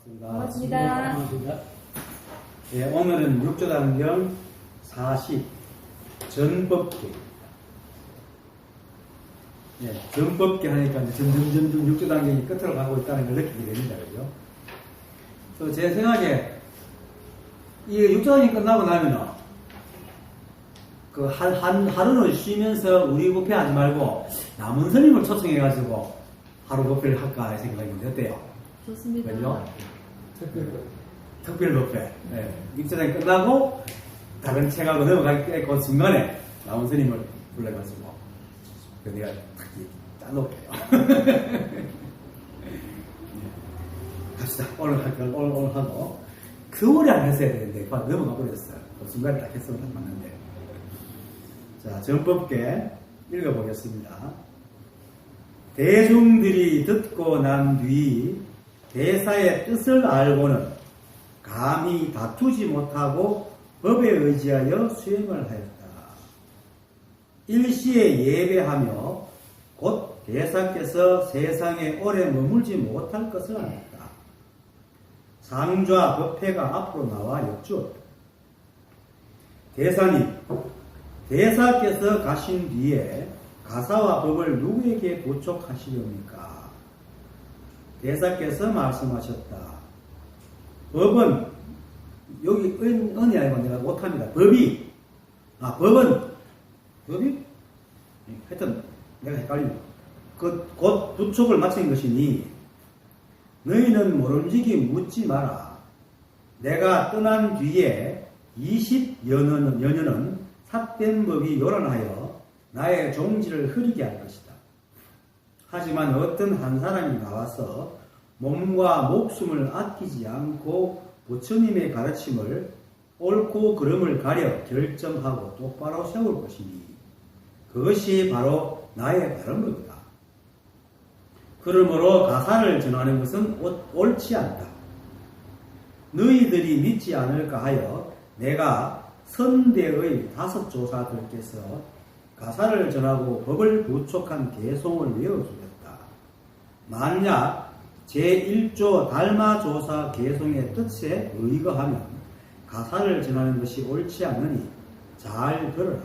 반갑습니다. 반갑습니다. 예, 오늘은 육조단경 40 전법계. 예, 전법계 하니까 점점 육조단경이 끝으로 가고 있다는 걸 느끼게 됩니다. 그죠? 또 제 생각에 이 육조단경이 끝나고 나면은 그 하루는 쉬면서 우리 법회 하지 말고 남은 스님을 초청해가지고 하루 법회를 할까 생각했는데 어때요? 좋습니다. 그죠? 특별 법회. 네. 육조단이 끝나고 다른 책하고 넘어갈 그 순간에 나온 스님을 불러가지고 그 내가 특히 짜놓을게요. 갑시다. 오늘 할게요. 오늘 하고 그 오래 안 했어야 되는데 바로 넘어가 버렸어요. 그 순간에 딱 했으면 딱 맞는데. 자, 전법계 읽어보겠습니다. 대중들이 듣고 난 뒤 대사의 뜻을 알고는 감히 다투지 못하고 법에 의지하여 수행을 하였다. 일시에 예배하며 곧 대사께서 세상에 오래 머물지 못할 것을 알았다. 상좌 법회가 앞으로 나와 역주었다. 대사님, 대사께서 가신 뒤에 가사와 법을 누구에게 보촉하시렵니까? 대사께서 말씀하셨다. 법은 여기 은이 아니고 내가 못합니다. 법이 하여튼 내가 헷갈립니다. 곧 부촉을 마친 것이니 너희는 모름지기 묻지 마라. 내가 떠난 뒤에 20여 년은 삭된 법이 요란하여 나의 종지를 흐리게 할 것이다. 하지만 어떤 한 사람이 나와서 몸과 목숨을 아끼지 않고 부처님의 가르침을 옳고 그름을 가려 결정하고 똑바로 세울 것이니 그것이 바로 나의 바른 법이다. 그러므로 가사를 전하는 것은 옳지 않다. 너희들이 믿지 않을까 하여 내가 선대의 5 조사들께서 가사를 전하고 법을 부촉한 개송을 외워주겠다. 만약 제1조 달마조사 개송의 뜻에 의거하면 가사를 전하는 것이 옳지 않으니 잘 들어라.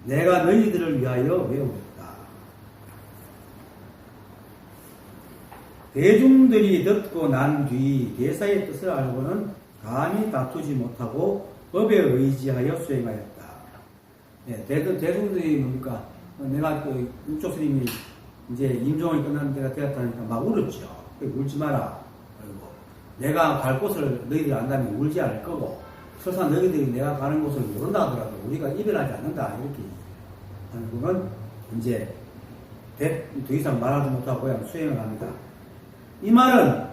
내가 너희들을 위하여 외우겠다. 대중들이 듣고 난 뒤 대사의 뜻을 알고는 감히 다투지 못하고 법에 의지하여 수행하였다. 네, 대중들이 뭡니까? 내가 그 육조 스님이 이제 임종이 끝난 때가 되었다니까 막 울었죠. 울지 마라. 그리고 내가 갈 곳을 너희들이 안다면 울지 않을 거고, 설사 너희들이 내가 가는 곳을 모른다 하더라도 우리가 이별하지 않는다. 이렇게 하는 부분, 이제 더 이상 말하지 못하고 그냥 수행을 합니다. 이 말은,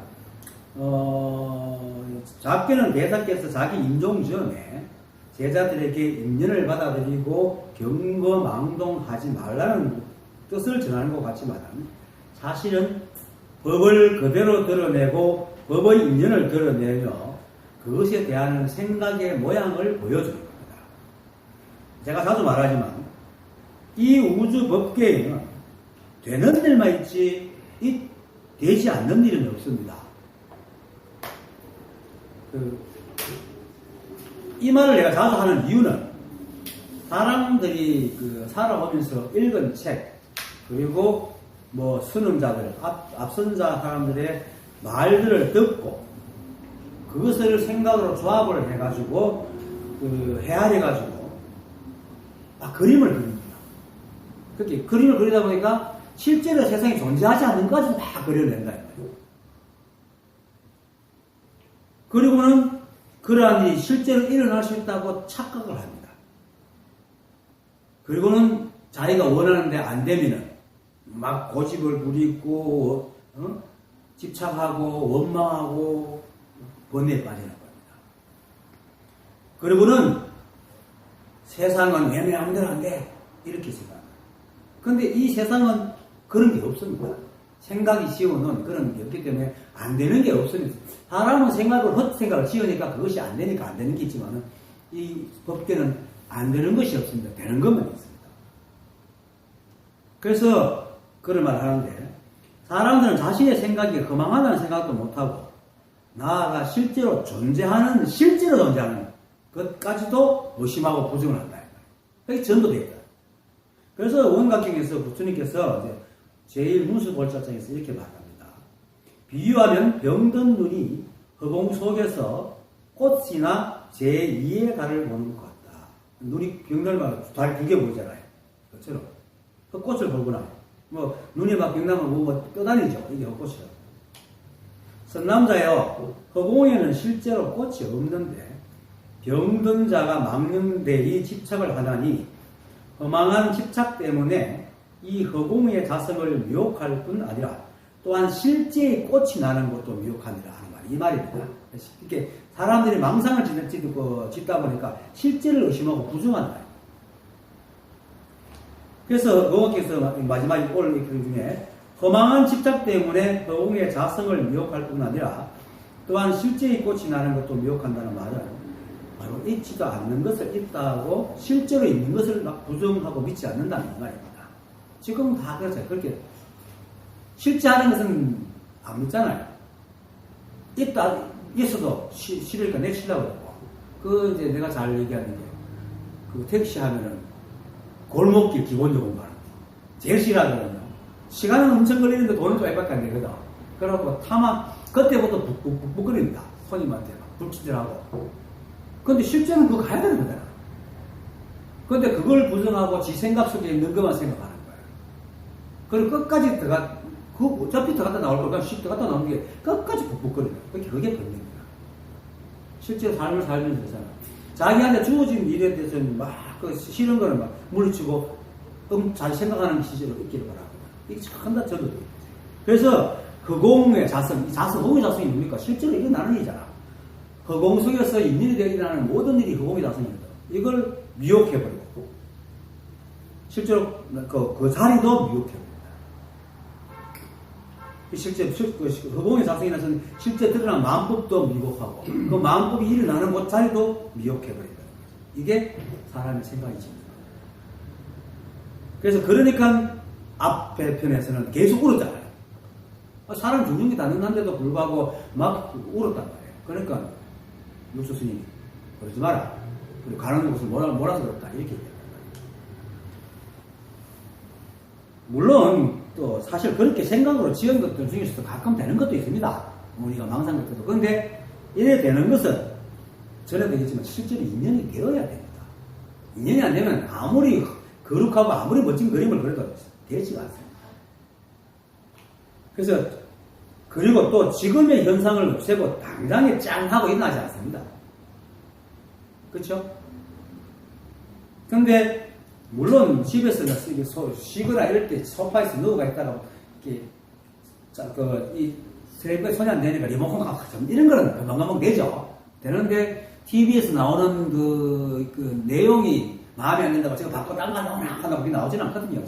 작게는 대사께서 자기 임종 전에 제자들에게 인연을 받아들이고 경거망동하지 말라는 뜻을 전하는 것 같지만 사실은 법을 그대로 드러내고 법의 인연을 드러내며 그것에 대한 생각의 모양을 보여주는 겁니다. 제가 자주 말하지만 이 우주 법계에는 되는 일만 있지 되지 않는 일은 없습니다. 이 말을 내가 자주 하는 이유는 사람들이 살아오면서 읽은 책, 그리고 뭐 수능자들, 앞선자 사람들의 말들을 듣고 그것을 생각으로 조합을 해가지고 헤아려가지고 그림을 그립니다. 그렇게 그림을 그리다 보니까 실제로 세상에 존재하지 않는 것까지 다 그려낸다. 그리고는 그러한 일이 실제로 일어날 수 있다고 착각을 합니다. 그리고는 자기가 원하는데 안 되면은 막 고집을 부리고 집착하고 원망하고 번뇌에 빠지는 겁니다. 그리고는 세상은 내 마음대로 안 돼 이렇게 생각합니다. 그런데 이 세상은 그런 게 없습니다. 생각이 지어놓은 그런 게 없기 때문에 안 되는 게 없습니다. 사람은 헛생각을 지으니까 그것이 안 되니까 안 되는 게 있지만 이 법계는 안 되는 것이 없습니다. 되는 것만 있습니다. 그래서 그런 말을 하는데 사람들은 자신의 생각이 허망하다는 생각도 못하고 나아가 실제로 존재하는 것까지도 의심하고 부정을 한다. 이게 전도되어 있다. 그래서 원각경에서 부처님께서 제1무수볼자장에서 이렇게 말합니다. 비유하면 병든 눈이 허공 속에서 꽃이나 제2의 달을 보는 것 같다. 눈이 병들면 달이 두 개 보이잖아요. 그렇죠? 그 꽃을 보거나, 눈이 막 병나면 떠다니죠. 이게 헛꽃이죠. 선남자여, 허공에는 실제로 꽃이 없는데, 병든 자가 막는 데에 집착을 하다니, 허망한 집착 때문에 이 허공의 자성을 미혹할 뿐 아니라, 또한 실제의 꽃이 나는 것도 미혹하니라 하는 말이 이 말입니다. 이렇게 사람들이 망상을 짓다 보니까 실제를 의심하고 부정한다. 그래서 노학께서 마지막에 오늘 이 글 중에 허망한 집착 때문에 허공의 자성을 미혹할 뿐 아니라 또한 실제의 꽃이 나는 것도 미혹한다는 말은 바로 있지도 않는 것을 있다고 실제로 있는 것을 막 부정하고 믿지 않는다는 말입니다. 지금 다 그렇죠. 그렇게 실제 하는 것은 안 믿잖아요. 있어도 싫으니까 내 싫다고 그러고. 이제 내가 잘 얘기하는 게, 택시 하면은 골목길 기본적으로 말하는 거. 제일 싫어하거든요. 시간은 엄청 걸리는데 돈은 좀 얼마밖에 안 되거든. 그래갖고 그때부터 북북북북거립니다. 손님한테 막 불친절하고. 근데 실제는 그거 가야 되는 거잖아. 근데 그걸 부정하고 지 생각 속에 있는 것만 생각하는 거예요. 그리고 끝까지 어차피 들어갔다 나올 걸, 그냥 씩 들어갔다 나오는 게 끝까지 북북거려요. 그게 번뇌입니다. 실제 삶을 살면서 되잖아. 자기한테 주어진 일에 대해서는 싫은 거는 막 물리치고, 잘 생각하는 시절을 있기를 바라거든. 이게 참 다 저도 돼요. 그래서, 허공의 자성, 허공의 자성이 뭡니까? 실제로 일어나는 일이잖아. 허공 속에서 인연이 되어 일어나는 모든 일이 허공의 자성입니다. 이걸 미혹해버리고, 실제로 그 자리도 미혹해버립니다. 실제 허공의 자성이라서 실제 드러난 마음법도 미혹하고 그 마음법이 일어나는 곳 자리도 미혹해버린다는 거죠. 이게 사람의 생각이집니다. 그래서 그러니까 앞에 편에서는 계속 울었잖아요. 사람 죽는 게 당연한데도 불구하고 막 울었단 말이에요. 그러니까 육수 스님이 그러지 마라. 그리고 가는 곳을 몰아서 그렇다. 이렇게 얘기합니다. 물론 또 사실 그렇게 생각으로 지은 것들 중에서도 가끔 되는 것도 있습니다. 우리가 망상 같아도. 그런데 이래 되는 것은 전에도 얘기했지만 실제로 인연이 되어야 됩니다. 인연이 안 되면 아무리 거룩하고 아무리 멋진 그림을 그려도 되지가 않습니다. 그래서 그리고 또 지금의 현상을 없애고 당장에 짠 하고 일어나지 않습니다. 그렇죠? 근데 물론 집에서 쉬거나 이럴 때 소파에서 누워가 있다가 이렇게 새벽에 손이 안 되니까 리모컨 이런 거는 금방금방 되죠. 되는데 TV에서 나오는 그 내용이 마음에 안 든다고 제가 바꿔 딴 거 한다고 그게 나오지는 않거든요.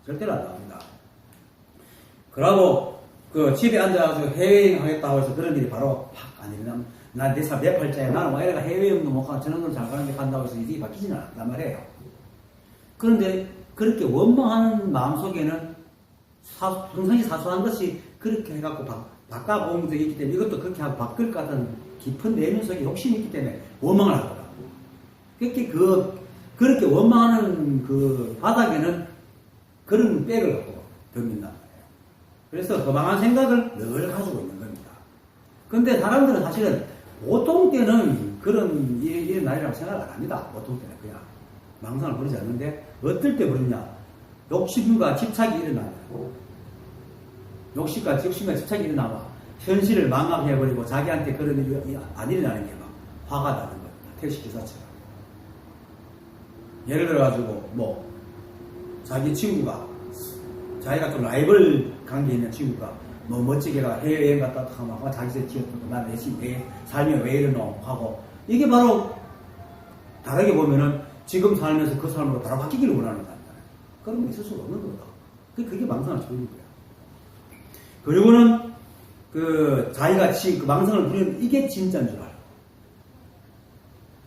절대로 안 나옵니다. 그러고 집에 앉아가지고 해외여행 하겠다고 해서 그런 일이 바로 팍 안 일어나면 난 내 삶 내 팔자에 나는 왜 이래가 해외여행도 못 가고 저런 걸 잘 가는데 간다고 해서 일이 바뀌지는 않단 말이에요. 그런데 그렇게 원망하는 마음속에는 평상시 사소한 것이 그렇게 해갖고 바꿔보는 게 있기 때문에 이것도 그렇게 하고 바뀔 것 같은 깊은 내면 속에 욕심이 있기 때문에 원망을 하더라고요. 그렇게 원망하는 그 바닥에는 그런 백을 갖고 덤빈단 말이에요. 그래서 허망한 생각을 늘 가지고 있는 겁니다. 근데 사람들은 사실은 보통 때는 그런 일이 날이라고 생각을 안 합니다. 보통 때는 그냥 망상을 부리지 않는데 어떨 때 부르냐? 욕심과 집착이 일어나면 욕심과 집착이 일어나면 현실을 망각해버리고 자기한테 그런 일이 안 일어나는 게 막 화가 나는 겁니다. 택시기사처럼. 예를 들어가지고 자기 친구가 자기가 좀 라이벌 관계에 있는 친구가 멋지게가 해외여행 갔다 하면 자기들 지었던 난 내 삶이 왜 이러노 하고 이게 바로 다르게 보면은 지금 살면서 그 삶으로 바로 바뀌기를 원하는 거잖아요. 그런 거 있을 수가 없는 거다. 그게 망상을 부리는 거야. 그리고는 자기가 그 망상을 부리는 이게 진짜인 줄 알고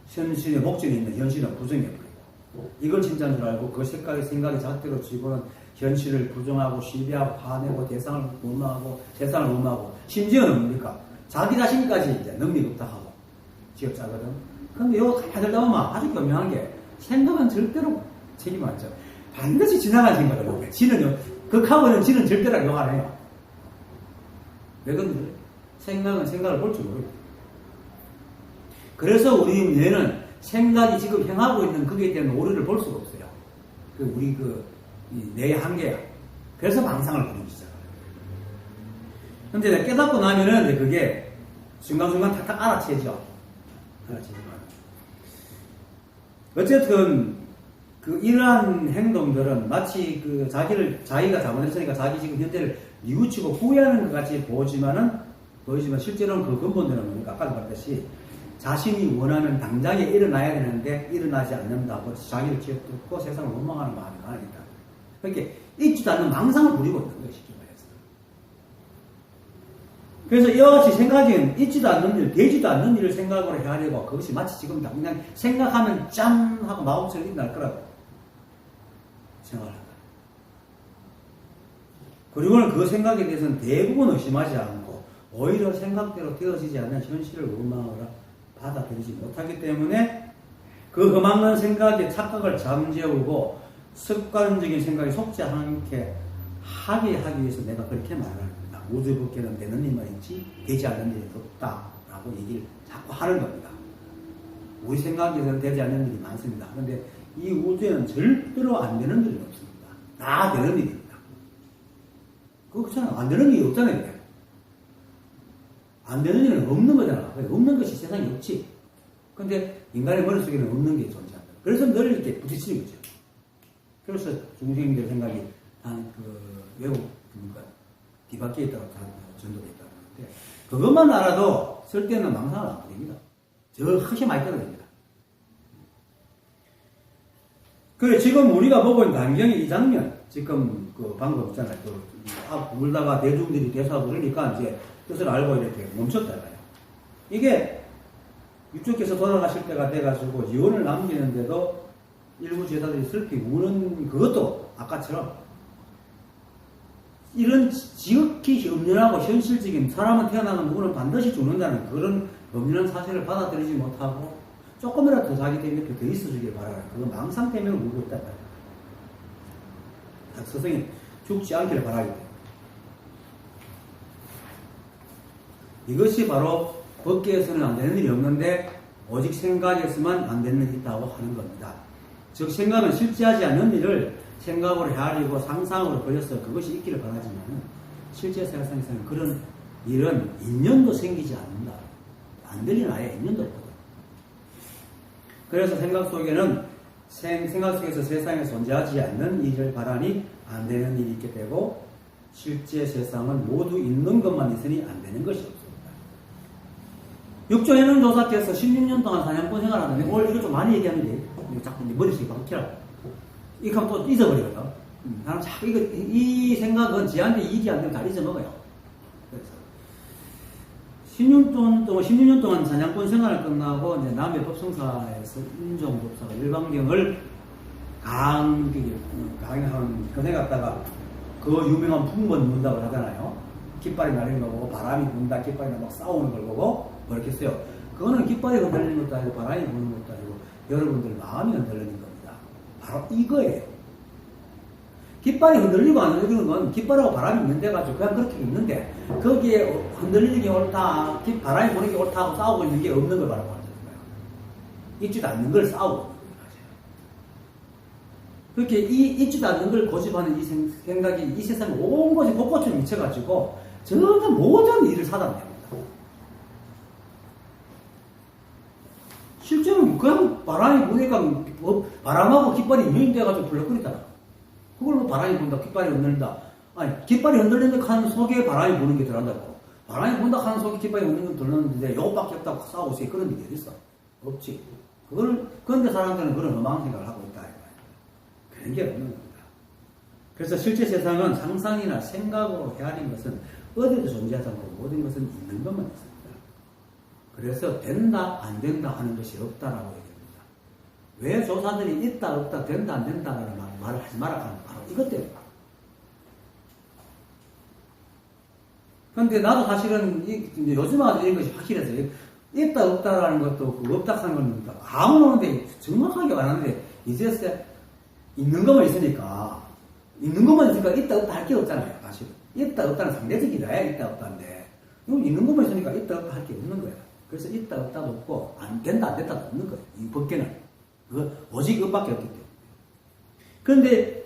현실의 목적이 있는 현실은 부정해버리고 이걸 진짜인 줄 알고 그 생각이 잣대로 쥐고는 현실을 부정하고 시비하고 화내고 대상을 원망하고 세상을 원망하고 심지어는 뭡니까? 자기 자신까지 이제 능력이 없다 하고 지역자거든. 근데 이거 가만히 들다 보면 아주 교묘한 게 생각은 절대로 책임 안 져. 반드시 지나간 생각을 하고 지는 극하고는 지는 절대로 용 안 해요. 왜 그런지 생각은 생각을 볼 줄 모르고. 그래서 우리 뇌는 생각이 지금 행하고 있는 거기에 대한 오류를 볼 수가 없어요. 우리 뇌의 한계야. 그래서 망상을 부리기 시작해요. 근데 깨닫고 나면은 그게 순간순간 탁탁 알아채죠. 어쨌든 이러한 행동들은 마치 자기가 잘못했으니까 자기 지금 현재를 뉘우치고 후회하는 것 같이 보이지만 실제로는 그 근본들은 뭡니까? 아까도 말했듯이 자신이 원하는 당장에 일어나야 되는데 일어나지 않는다고 자기를 기억듣고 세상을 원망하는 마음이 강하니까. 그러니까 있지도 않는 망상을 부리고 있는 거예요. 쉽게 말해서. 그래서 이와 같이 생각은 있지도 않는 일, 되지도 않는 일을 생각으로 해하려고 그것이 마치 지금 당장 생각하면 짠 하고 마법처럼 일어날 거라고 생각을 한다. 그리고는 그 생각에 대해서는 대부분 의심하지 않고 오히려 생각대로 되어지지 않는 현실을 원망하거나 받아들이지 못하기 때문에 그 흠없는 생각의 착각을 잠재우고 습관적인 생각에 속지 않게 하게 하기 위해서 내가 그렇게 말합니다. 우주 밖에는 되는 일만 있지 되지 않는 일이 없다라고 얘기를 자꾸 하는 겁니다. 우리 생각에서는 되지 않는 일이 많습니다. 그런데 이 우주에는 절대로 안 되는 일이 없습니다. 다 되는 일입니다. 그렇잖아. 안 되는 일이 없잖아요. 안 되는 일은 없는 거잖아. 없는 것이 세상에 없지. 근데 인간의 머릿속에는 없는 게 존재한다. 그래서 늘 이렇게 부딪히는 거죠. 그래서 중생들 생각이 외국 뒤바뀌에 있다고 전도가 있다고 하는데 그것만 알아도 쓸 때는 망상을 안 부립니다. 저 크게 많이 떨어집니다. 그래 지금 우리가 보고 있는 안경의 이 장면 지금 방금 있잖아요. 울다가 대중들이 대사 부르니까 이제 뜻을 알고 이렇게 멈췄잖아요. 이게 유족께서 돌아가실 때가 돼가지고 유언을 남기는데도 일부 제자들이 슬피 우는 그것도 아까처럼 이런 지극히 엄연하고 현실적인 사람은 태어나면 누구는 반드시 죽는다는 그런 엄연한 사실을 받아들이지 못하고 조금이라도 자기 때문에 더 있어주길 바라는 그거 망상 때문에 울고 있단 말이에요. 스승이 죽지 않기를 바라기 때문에. 이것이 바로 법계에서는 안 되는 일이 없는데 오직 생각에서만 안 되는 일이 있다고 하는 겁니다. 즉 생각은 실제하지 않는 일을 생각으로 헤아리고 상상으로 벌여서 그것이 있기를 바라지만 실제 세상에서는 그런 일은 인연도 생기지 않는다. 안 들리는 아예 인연도 없거든. 그래서 생각 속에는 생각 속에서 세상에 존재하지 않는 일을 바라니 안 되는 일이 있게 되고 실제 세상은 모두 있는 것만 있으니 안 되는 것이 없습니다. 육조해능조사께서 16년 동안 사냥꾼 생활하는데 오늘 이거 좀 많이 얘기하는데 자꾸 머릿속에 박히라고 이거 하면 또 잊어버리거든. 나는 자꾸 이 생각은 지한테 이익이 안 되면 다 잊어먹어요. 그래서 16년 동안 사냥꾼 생활을 끝나고 이제 남해 법성사에서 인종법사가 일방경을 강행하는 그네 갔다가 그 유명한 풍번 문답을 하잖아요. 깃발이 날리는 거 보고 바람이 분다 깃발이 막 싸우는 걸 보고 그렇겠어요. 그거는 깃발이 흔들리는 것도 아니고 바람이 부는 것도 아니고 여러분들 마음이 흔들리는 겁니다. 바로 이거예요. 깃발이 흔들리고 안 흔들리는 건 깃발하고 바람이 있는데 가지고 그냥 그렇게 있는데 거기에 흔들리는 게 옳다, 바람이 부는 게 옳다 하고 싸우고 있는 게 없는 걸 바라고 하는 거예요. 있지도 않는 걸 싸우고 있는 거예요. 그렇게 있지도 않는 걸 고집하는 이 생각이 이 세상에 온 곳에 곳곳에 미쳐가지고 전부 모든 일을 사단합니다. 실제로 그냥 바람이 부니까 바람하고 깃발이 유인돼가지고 불렁거리잖아. 그걸 뭐 바람이 분다, 깃발이 흔들린다. 아니, 깃발이 흔들린다 하는 속에 바람이 부는 게 들어간다고. 바람이 분다 하는 속에 깃발이 흔드는 건 들었는데 이것밖에 없다고 싸우고 있어. 그런 일이 어딨어? 없지. 그런데 사람들은 그런 험한 생각을 하고 있다. 그런 게 없는 겁니다. 그래서 실제 세상은 상상이나 생각으로 헤아린 것은 어디도 존재하지 않고 모든 것은 있는 것만 있습니다. 그래서 된다, 안 된다 하는 것이 없다라고 얘기합니다. 왜 조사들이 있다, 없다, 된다, 안 된다라는 말을 하지 마라 하는 바로 이것 때문에. 근데 나도 사실은 이제 요즘 아주 이런 것이 확실해서 있다 없다라는 것도 그 없다 하는 건 감은 오는데 정확하게 안 하는데 이제 있는 것만 있으니까 있다 없다 할 게 없잖아요. 사실 있다 없다는 상대적이다. 있다 없다인데 이건 있는 것만 있으니까 있다 없다 할 게 없는 거야. 그래서 있다 없다도 없고 안 된다 안 됐다도 없는 거예요. 이 법계는 오직 것밖에 없기 때문에. 그런데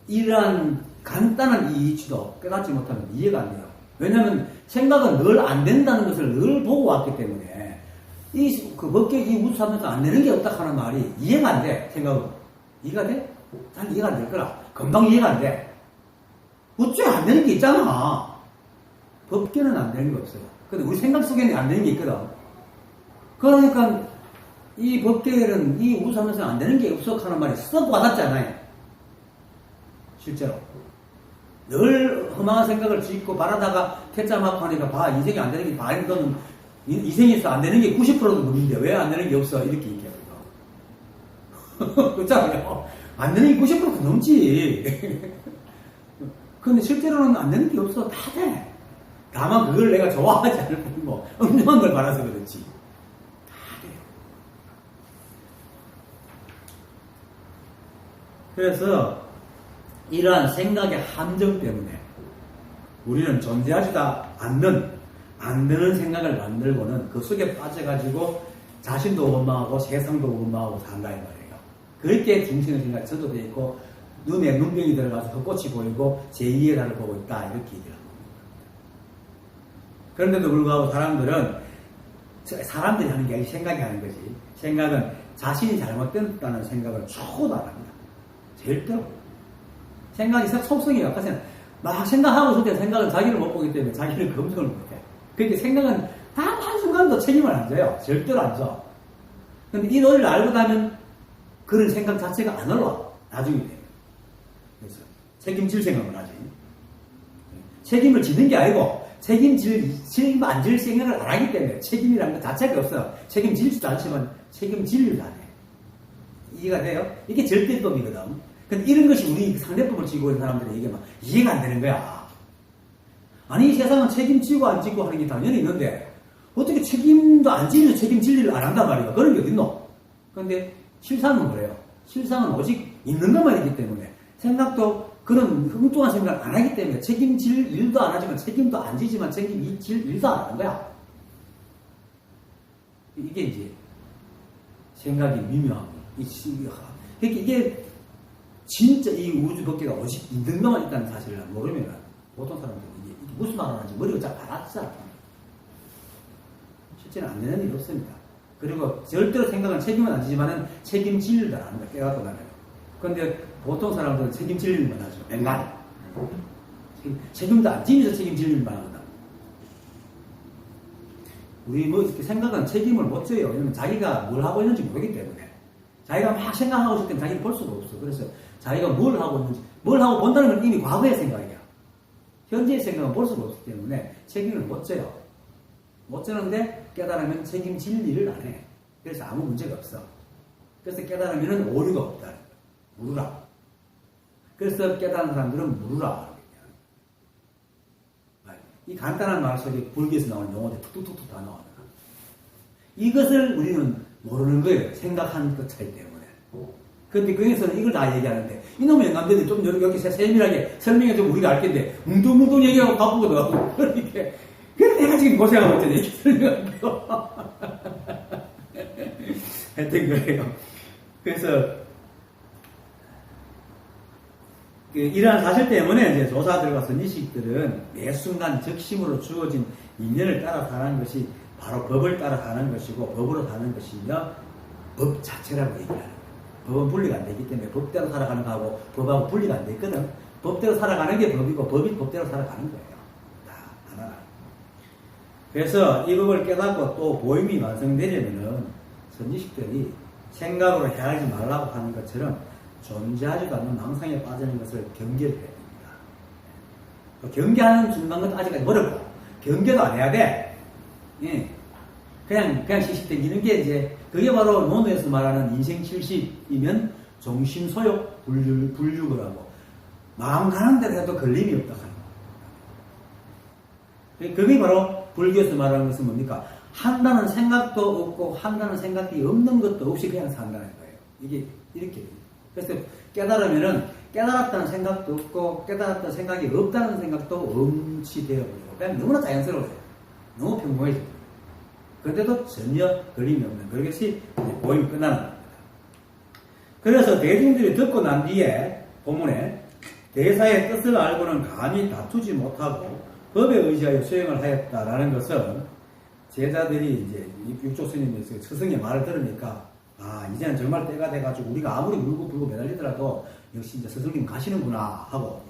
이러한 간단한 이 이치도 깨닫지 못하면 이해가 안 돼요. 왜냐하면 생각은 늘 안 된다는 것을 늘 보고 왔기 때문에 그 법계 이 우수하면서 안 되는 게 없다 하는 말이 이해가 안 돼. 생각은 이해가 돼? 잘 이해가 안 될 거라. 금방 이해가 안 돼. 어째 안 되는 게 있잖아. 법계는 안 되는 게 없어요. 근데 우리 생각 속에는 안 되는 게 있거든. 그러니까 이 법계는 이 우수하면서 안 되는 게 없어 하는 말이 썩 와닿잖아요. 실제로. 늘 험한 생각을 짓고 바라다가 퇴짜 맞고 하니까 봐 인생이 안 되는 게 봐 이거는 인생에서 안 되는 게 90%도 넘는데 왜 안 되는 게 없어 이렇게 얘기하거든요. 그렇잖아요. 안 되는 게 90%도 넘지. 근데 실제로는 안 되는 게 없어. 다 돼. 다만 그걸 내가 좋아하지 않을 뿐이고 엄청난 걸 바라서 그렇지. 다 돼. 그래서 이러한 생각의 함정 때문에 우리는 존재하지도 안 되는 생각을 만들고는 그 속에 빠져가지고 자신도 원망하고 세상도 원망하고 산다 이 말이에요. 그렇게 중심의 생각이 전도되어 있고 눈에 눈병이 들어가서 헛꽃이 보이고 제2의 달을 보고 있다 이렇게 얘기를 합니다. 그런데도 불구하고 사람들이 하는 게 아니라 생각이 하는 거지. 생각은 자신이 잘못됐다는 생각을 초도 안 합니다. 절대로. 생각이 속성이 약하세요. 막 생각하고 있을 때 생각은 자기를 못 보기 때문에 자기를 검증을 못해. 그러니까 생각은 단 한순간도 책임을 안 져요. 절대로 안 져. 근데 이 논리를 알고 나면 그런 생각 자체가 안 올라와. 나중에 돼요. 그래서 책임질 생각을 하지. 책임을 지는 게 아니고 책임 안 질 생각을 안 하기 때문에 책임이라는 것 자체가 없어요. 책임질지도 않지만 책임질 안 해. 이해가 돼요? 이게 절대법이거든. 근데 이런 것이 우리 상대법을 지고 있는 사람들이 얘기하면 이해가 안 되는 거야. 아니, 이 세상은 책임지고 안 지고 하는 게 당연히 있는데, 어떻게 책임도 안 지면서 책임질 일을 안 한단 말이야. 그런 게 어딨노? 근데 실상은 그래요. 실상은 오직 있는 것만 있기 때문에, 생각도 그런 엉뚱한 생각을 안 하기 때문에 책임질 일도 안 하지만 책임도 안 지지만 책임질 일도 안 하는 거야. 이게 이제 생각이 미묘하고, 그러니까 이게 진짜 이 우주 법계가 오직 있는 것만 있다는 사실을 모르면 보통 사람들은 이게 무슨 말을 하는지 머리가 잘 알았잖아. 실제는 안 되는 일이 없습니다. 그리고 절대로 생각은 책임은 안 지지만은 책임질 일도 안 한다. 깨닫고 나면. 그런데 보통 사람들은 책임질 일만 하죠. 맨날. 책임도 안 지면서 책임질 일만 하거든. 우리 생각은 책임을 못 져요. 왜냐면 자기가 뭘 하고 있는지 모르기 때문에. 자기가 막 생각하고 있을 땐 자기를 볼 수가 없어. 그래서 자기가 뭘 하고 있는지, 뭘 하고 본다는 건 이미 과거의 생각이야. 현재의 생각은 볼 수가 없기 때문에 책임을 못 져요. 못 져는데 깨달으면 책임질 일을 안 해. 그래서 아무 문제가 없어. 그래서 깨달으면 오류가 없다. 물으라. 그래서 깨달은 사람들은 물으라. 이 간단한 말 속에 불교에서 나오는 용어들이 툭툭툭툭 다 나와요. 이것을 우리는 모르는 거예요. 생각하는 것 차이 때문에. 근데 거기서는 이걸 다 얘기하는데, 이놈의 영감들이 좀 이렇게 세밀하게 설명해주면 우리가 알 텐데, 뭉뚱뭉뚱 얘기하고 바쁘거든. 그러니까, 그래서 내가 지금 고생하고 있잖아. 이렇게 설명하고. 하여튼 그래요. 그래서, 이러한 사실 때문에 이제 조사들과 선지식들은 매 순간 적심으로 주어진 인연을 따라 사는 것이 바로 법을 따라 사는 것이고, 법으로 사는 것이며, 법 자체라고 얘기하는 거예요. 법은 분리가 안 되기 때문에 법대로 살아가는 거하고 법하고 분리가 안 되거든. 법대로 살아가는 게 법이고 법이 법대로 살아가는 거예요. 다 하나. 그래서 이 법을 깨닫고 또 보임이 완성되려면은 선지식들이 생각으로 헤아리지 말라고 하는 것처럼 존재하지도 않는 망상에 빠지는 것을 경계를 해야 됩니다. 경계하는 중간 건 아직까지 어렵고 경계도 안 해야 돼. 예. 그냥 시식되기는 게 이제 그게 바로 논어에서 말하는 인생 70이면 종심소욕 불육을 하고 마음 가는 대로 해도 걸림이 없다 하는 그게 바로 불교에서 말하는 것은 뭡니까? 한다는 생각도 없고 한다는 생각이 없는 것도 없이 그냥 산다는 거예요. 이게 이렇게. 그래서 깨달으면은 깨달았다는 생각도 없고 깨달았다는 생각이 없다는 생각도 엄치되어버려요. 그냥 너무나 자연스러워요. 너무 평범해져요. 그런데도 전혀 걸림이 없는 그것이 보임이 끝나는 겁니다. 그래서 대중들이 듣고 난 뒤에 본문에 대사의 뜻을 알고는 감히 다투지 못하고 법에 의지하여 수행을 하였다라는 것은 제자들이 이제 육조 스님의 스승의 말을 들으니까 이제는 정말 때가 돼가지고 우리가 아무리 물고 불고 매달리더라도 역시 이제 스승님 가시는구나 하고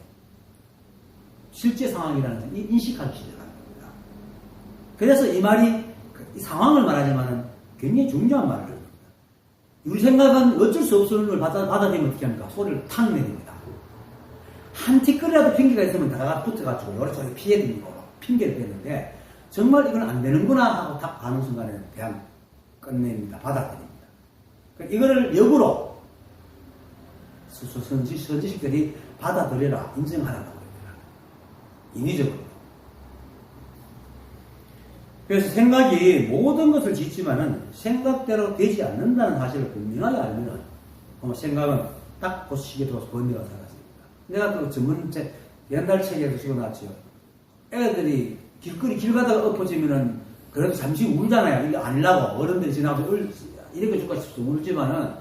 실제 상황이라는 것을 인식하기 시작하는 겁니다. 그래서 이 말이 이 상황을 말하지만은 굉장히 중요한 말을 합니다. 우리 생각은 어쩔 수 없는 걸 받아들이면 어떻게 합니까? 소리를 탁 내립니다. 한 티끌이라도 핑계가 있으면 다 붙어가지고 요렇게 피해드리고 핑계를 대는데 정말 이건 안 되는구나 하고 딱 아는 순간에 그냥 끝냅니다. 받아들입니다. 이거를 역으로 선지식들이 받아들여라, 인정하라고 합니다. 인위적으로. 그래서 생각이 모든 것을 짓지만은 생각대로 되지 않는다는 사실을 분명하게 알면은 생각은 딱 그 시기에 들어서 번뇌가 사라집니다. 내가 또 전문책 옛날 책에도 적어놨죠. 애들이 길 가다가 엎어지면은 그래도 잠시 울잖아요. 이게 아니라고 어른들이 지나가서 이렇게 줄까 싶어서 울지만은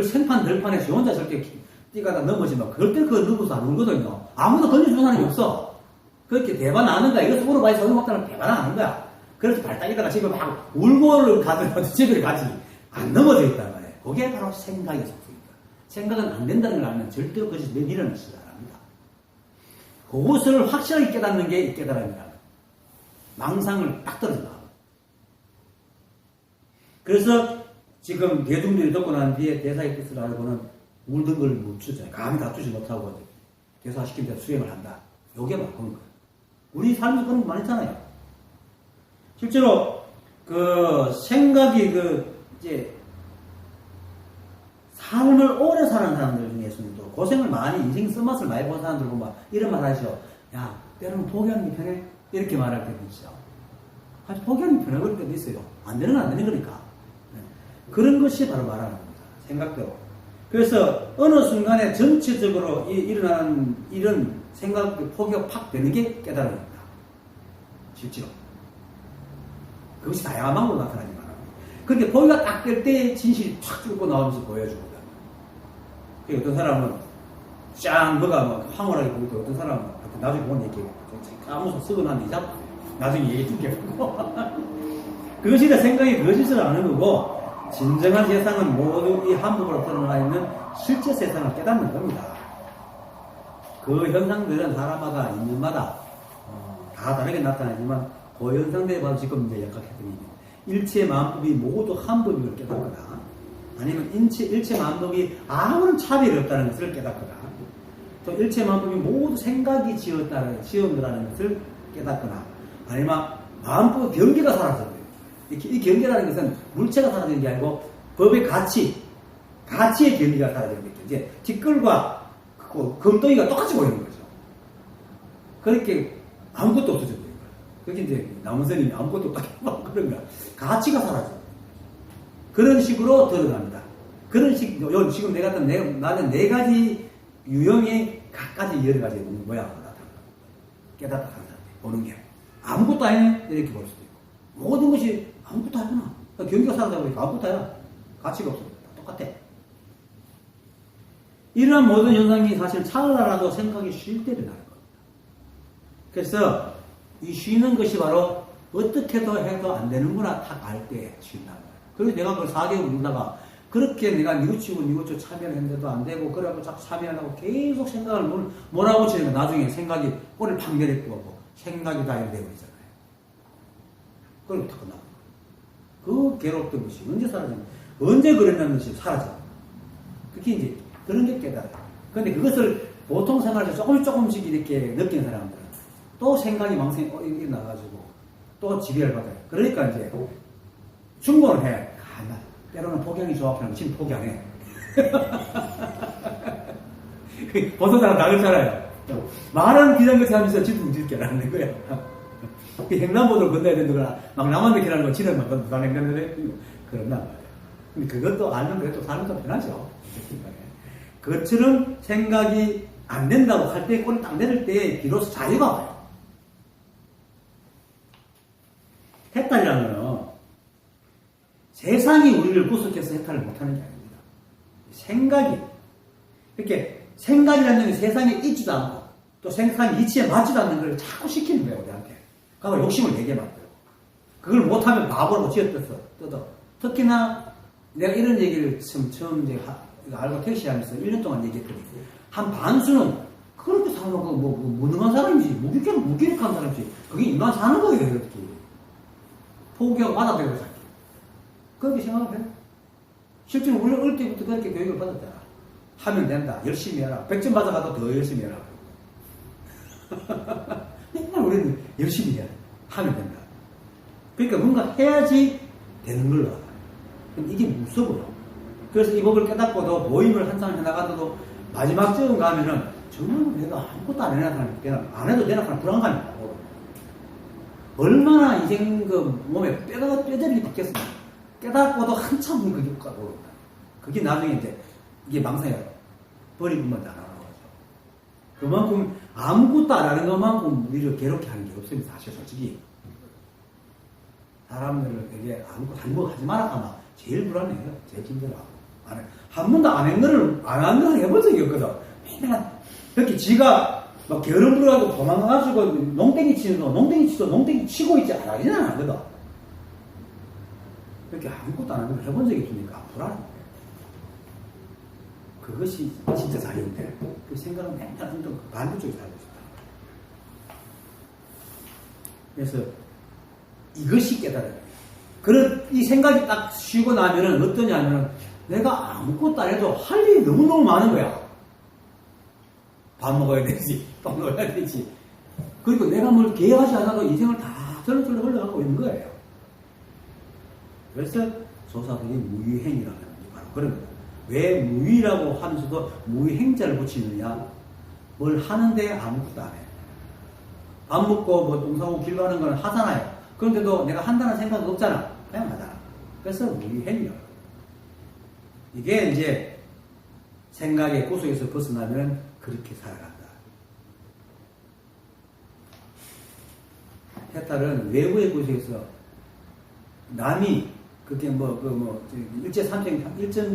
생판 덜판에 지 혼자 저렇게 뛰가다 넘어지면 그럴 때 그거 넘어서 안 울거든요. 아무도 건져주는 사람이 없어. 그렇게 대반 안 하는 거야. 이거 속으로 많이 소용없다는 대반 안 하는 거야. 그래서 발딱이다가 집에 막 울고를 가더라도 집에 가지 안 넘어져 있단 말이에요. 그게 바로 생각의 속성입니다. 생각은 안 된다는 걸 알면 절대로 그것이 밀어넣지 않습니다. 그것을 확실하게 깨닫는 게 깨달음이다. 망상을 딱 떨어진다. 그래서 지금 대중들이 듣고 난 뒤에 대사의 뜻을 알고는 울던 걸 멈추잖아요. 감히 다투지 못하고 대사시킨 데 수행을 한다. 요게 바로 그런 거예요. 우리 삶에서 그런 거 많이 있잖아요. 실제로 그 생각이 이제 삶을 오래 사는 사람들 중에서는 또 고생을 많이 인생 쓴맛을 많이 본 사람들 보면 이런 말 하죠. 야, 때로는 포기하는 게 편해? 이렇게 말할 때도 있죠. 사실 포기하는 게 편해 그럴 때도 있어요. 안 되는 건 안 되는 거니까. 네. 그런 것이 바로 말하는 겁니다. 생각대로. 그래서 어느 순간에 전체적으로 일어나는 이런 생각 포기가 팍 되는 게 깨달음입니다. 실제로. 그것이 다양한 방법으로 나타나지만 그런데 포기가 딱 될 때 진실이 탁 뚫고 나오면서 보여주거든. 어떤 사람은 짱 뭐가 막 황홀하게 보이고 어떤 사람은 나중에 보는 얘기예요. 까무서 썩어난 이자 나중에 얘기 듣겠고 그것이 생각이 거짓을 아는 거고 진정한 세상은 모두 이 한복으로 드러나 있는 실제 세상을 깨닫는 겁니다. 그 현상들은 사람마다 인연마다 다 다르게 나타나지만 그 현상들에 봐서 지금 이제 역학해드리면 일체 만법이 모두 한 법임을 깨닫거나 아니면 일체 만법이 아무런 차별이 없다는 것을 깨닫거나 또 일체 만법이 모두 생각이 지었다는 것을 깨닫거나 아니면 만법의 경계가 사라져요. 이 경계라는 것은 물체가 사라지는 게 아니고 법의 가치의 경계가 사라지는 거죠. 이제 뒷글과 금덩이가 똑같이 보이는 거죠. 그렇게 아무것도 없어져 버린 거예요. 그게 이제 나무선님이 아무것도 없다고 그런 거야. 가치가 사라져. 그런 식으로 드러납니다. 그런 지금 나는 네 가지 유형의 각가지 여러 가지 모양으로 나타납니다. 깨닫다 하는 사람 보는 게 아무것도 아니네 이렇게 볼 수도 있고 모든 것이 아무것도 아니구나. 경계가 사라져 보니까 아무것도 아니야. 가치가 없어. 똑같아. 이러한 모든 현상이 사실 찰나라도 생각이 쉴 때 일어나는 겁니다. 그래서 이 쉬는 것이 바로 어떻게도 해도 안 되는구나 딱 알 때 쉰다는 거예요. 그래서 내가 그걸 4개월 울다가 그렇게 내가 뉘우치고 참여를 했는데도 안 되고 그래갖고 자꾸 참여하려고 계속 생각을 몰아붙이는 거 나중에 생각이 꼬리를 팍 내리고 생각이 다 이렇게 되어버리잖아요. 그럼 다 끝나고 그 괴롭던 것이 언제 사라지는 언제 그랬냐는 것이 사라져. 그게 이제 그런 게 깨달아요. 그런데 그것을 보통 생활에서 조금씩 이렇게 느끼는 사람들은 또 생각이 망상이 일어나가지고 또 지배를 받아요. 그러니까 이제 충고를 해. 때로는 포기하기 좋아하는 지금 포기 안 해. 보통 사람 다 그렇잖아요. 말은 비싼 것을 하면서 지금 움직일 게 안 하는 거야. 횡단보도를 건너야 된다거나, 막 남한테 길하는 거 지는 막 부산횡단보도 그런단 말이에요. 근데 그것도 알면 그래도 사는 건 편하죠. 그것처럼 생각이 안 된다고 할 때, 꼬리 딱 내릴 때, 비로소 자유가 와요. 해탈이라는 거는 세상이 우리를 구속해서 해탈을 못하는 게 아닙니다. 생각이, 이렇게 생각이라는 게 세상에 있지도 않고, 또 생산 이치에 맞지도 않는 걸 자꾸 시키는 거예요, 우리한테. 그러니까 욕심을 내게 만들고. 그걸 못하면 바보라고 뜯어. 특히나 내가 이런 얘기를 처음 이제 알고 택시하면서 1년 동안 얘기했더니, 한 반수는 그렇게 사는 거, 무능한 사람이지, 무기력한 사람이지, 그게 인간 사는 거예요, 이렇게. 포기하고 받아들이고 살게. 그렇게 생각을 해요. 실제로 우리 어릴 때부터 그렇게 교육을 받았잖아. 하면 된다. 열심히 해라. 100점 받아가도 더 열심히 해라. 맨날 우리는 열심히 해야 돼. 하면 된다. 그러니까 뭔가 해야지 되는 걸로 알아요. 근데 이게 무서워요. 그래서 이 법을 깨닫고도 모임을 한참 해나가도 마지막쯤 가면은 정말 내가 아무것도 안 해도 되나 하는 불안감이 나고 얼마나 인생 몸에 뼈저리게 박혔습니다. 깨닫고도 한참 그게 가고 그게 나중에 이제 이게 망상이야. 버리고만 안 하는 거죠. 그만큼 아무것도 안 하는 것만큼 우리를 괴롭게 하는 게 없습니다. 사실 솔직히 사람들에게 아무것도 잘못하지 마라 하면 제일 불안해요. 제일 힘들어하고 한 번도 안 한 거를 해본 적이 없거든. 맨날 이렇게 지가 막 게으름 부려가지고 도망가가지고 농땡이 치고 있지 않아지는 않거든. 이렇게 아무것도 안 하는 걸 해본 적이 없으니까 불안해. 그것이 진짜 자유인데 그 생각은 맨날 반대쪽에 살고 있다. 그래서 이것이 깨달아요. 이 생각이 딱 쉬고 나면은 어떠냐면은 내가 아무것도 안 해도 할 일이 너무너무 많은 거야. 밥 먹어야 되지, 밥 먹어야 되지. 그리고 내가 뭘 계획하지 않아도 인생을 다 절로 흘러가고 있는 거예요. 그래서 조사들이 무위행이라는 게 바로 그런 거예요. 왜 무위라고 하면서도 무위행자를 붙이느냐? 뭘 하는데 아무것도 안 해. 밥 먹고 똥 싸고 길 가는 건 하잖아요. 그런데도 내가 한다는 생각은 없잖아. 그냥 하잖아. 그래서 무위행이야. 이게 이제 생각의 구속에서 벗어나면 그렇게 살아간다. 해탈은 외부의 구속에서 남이 그게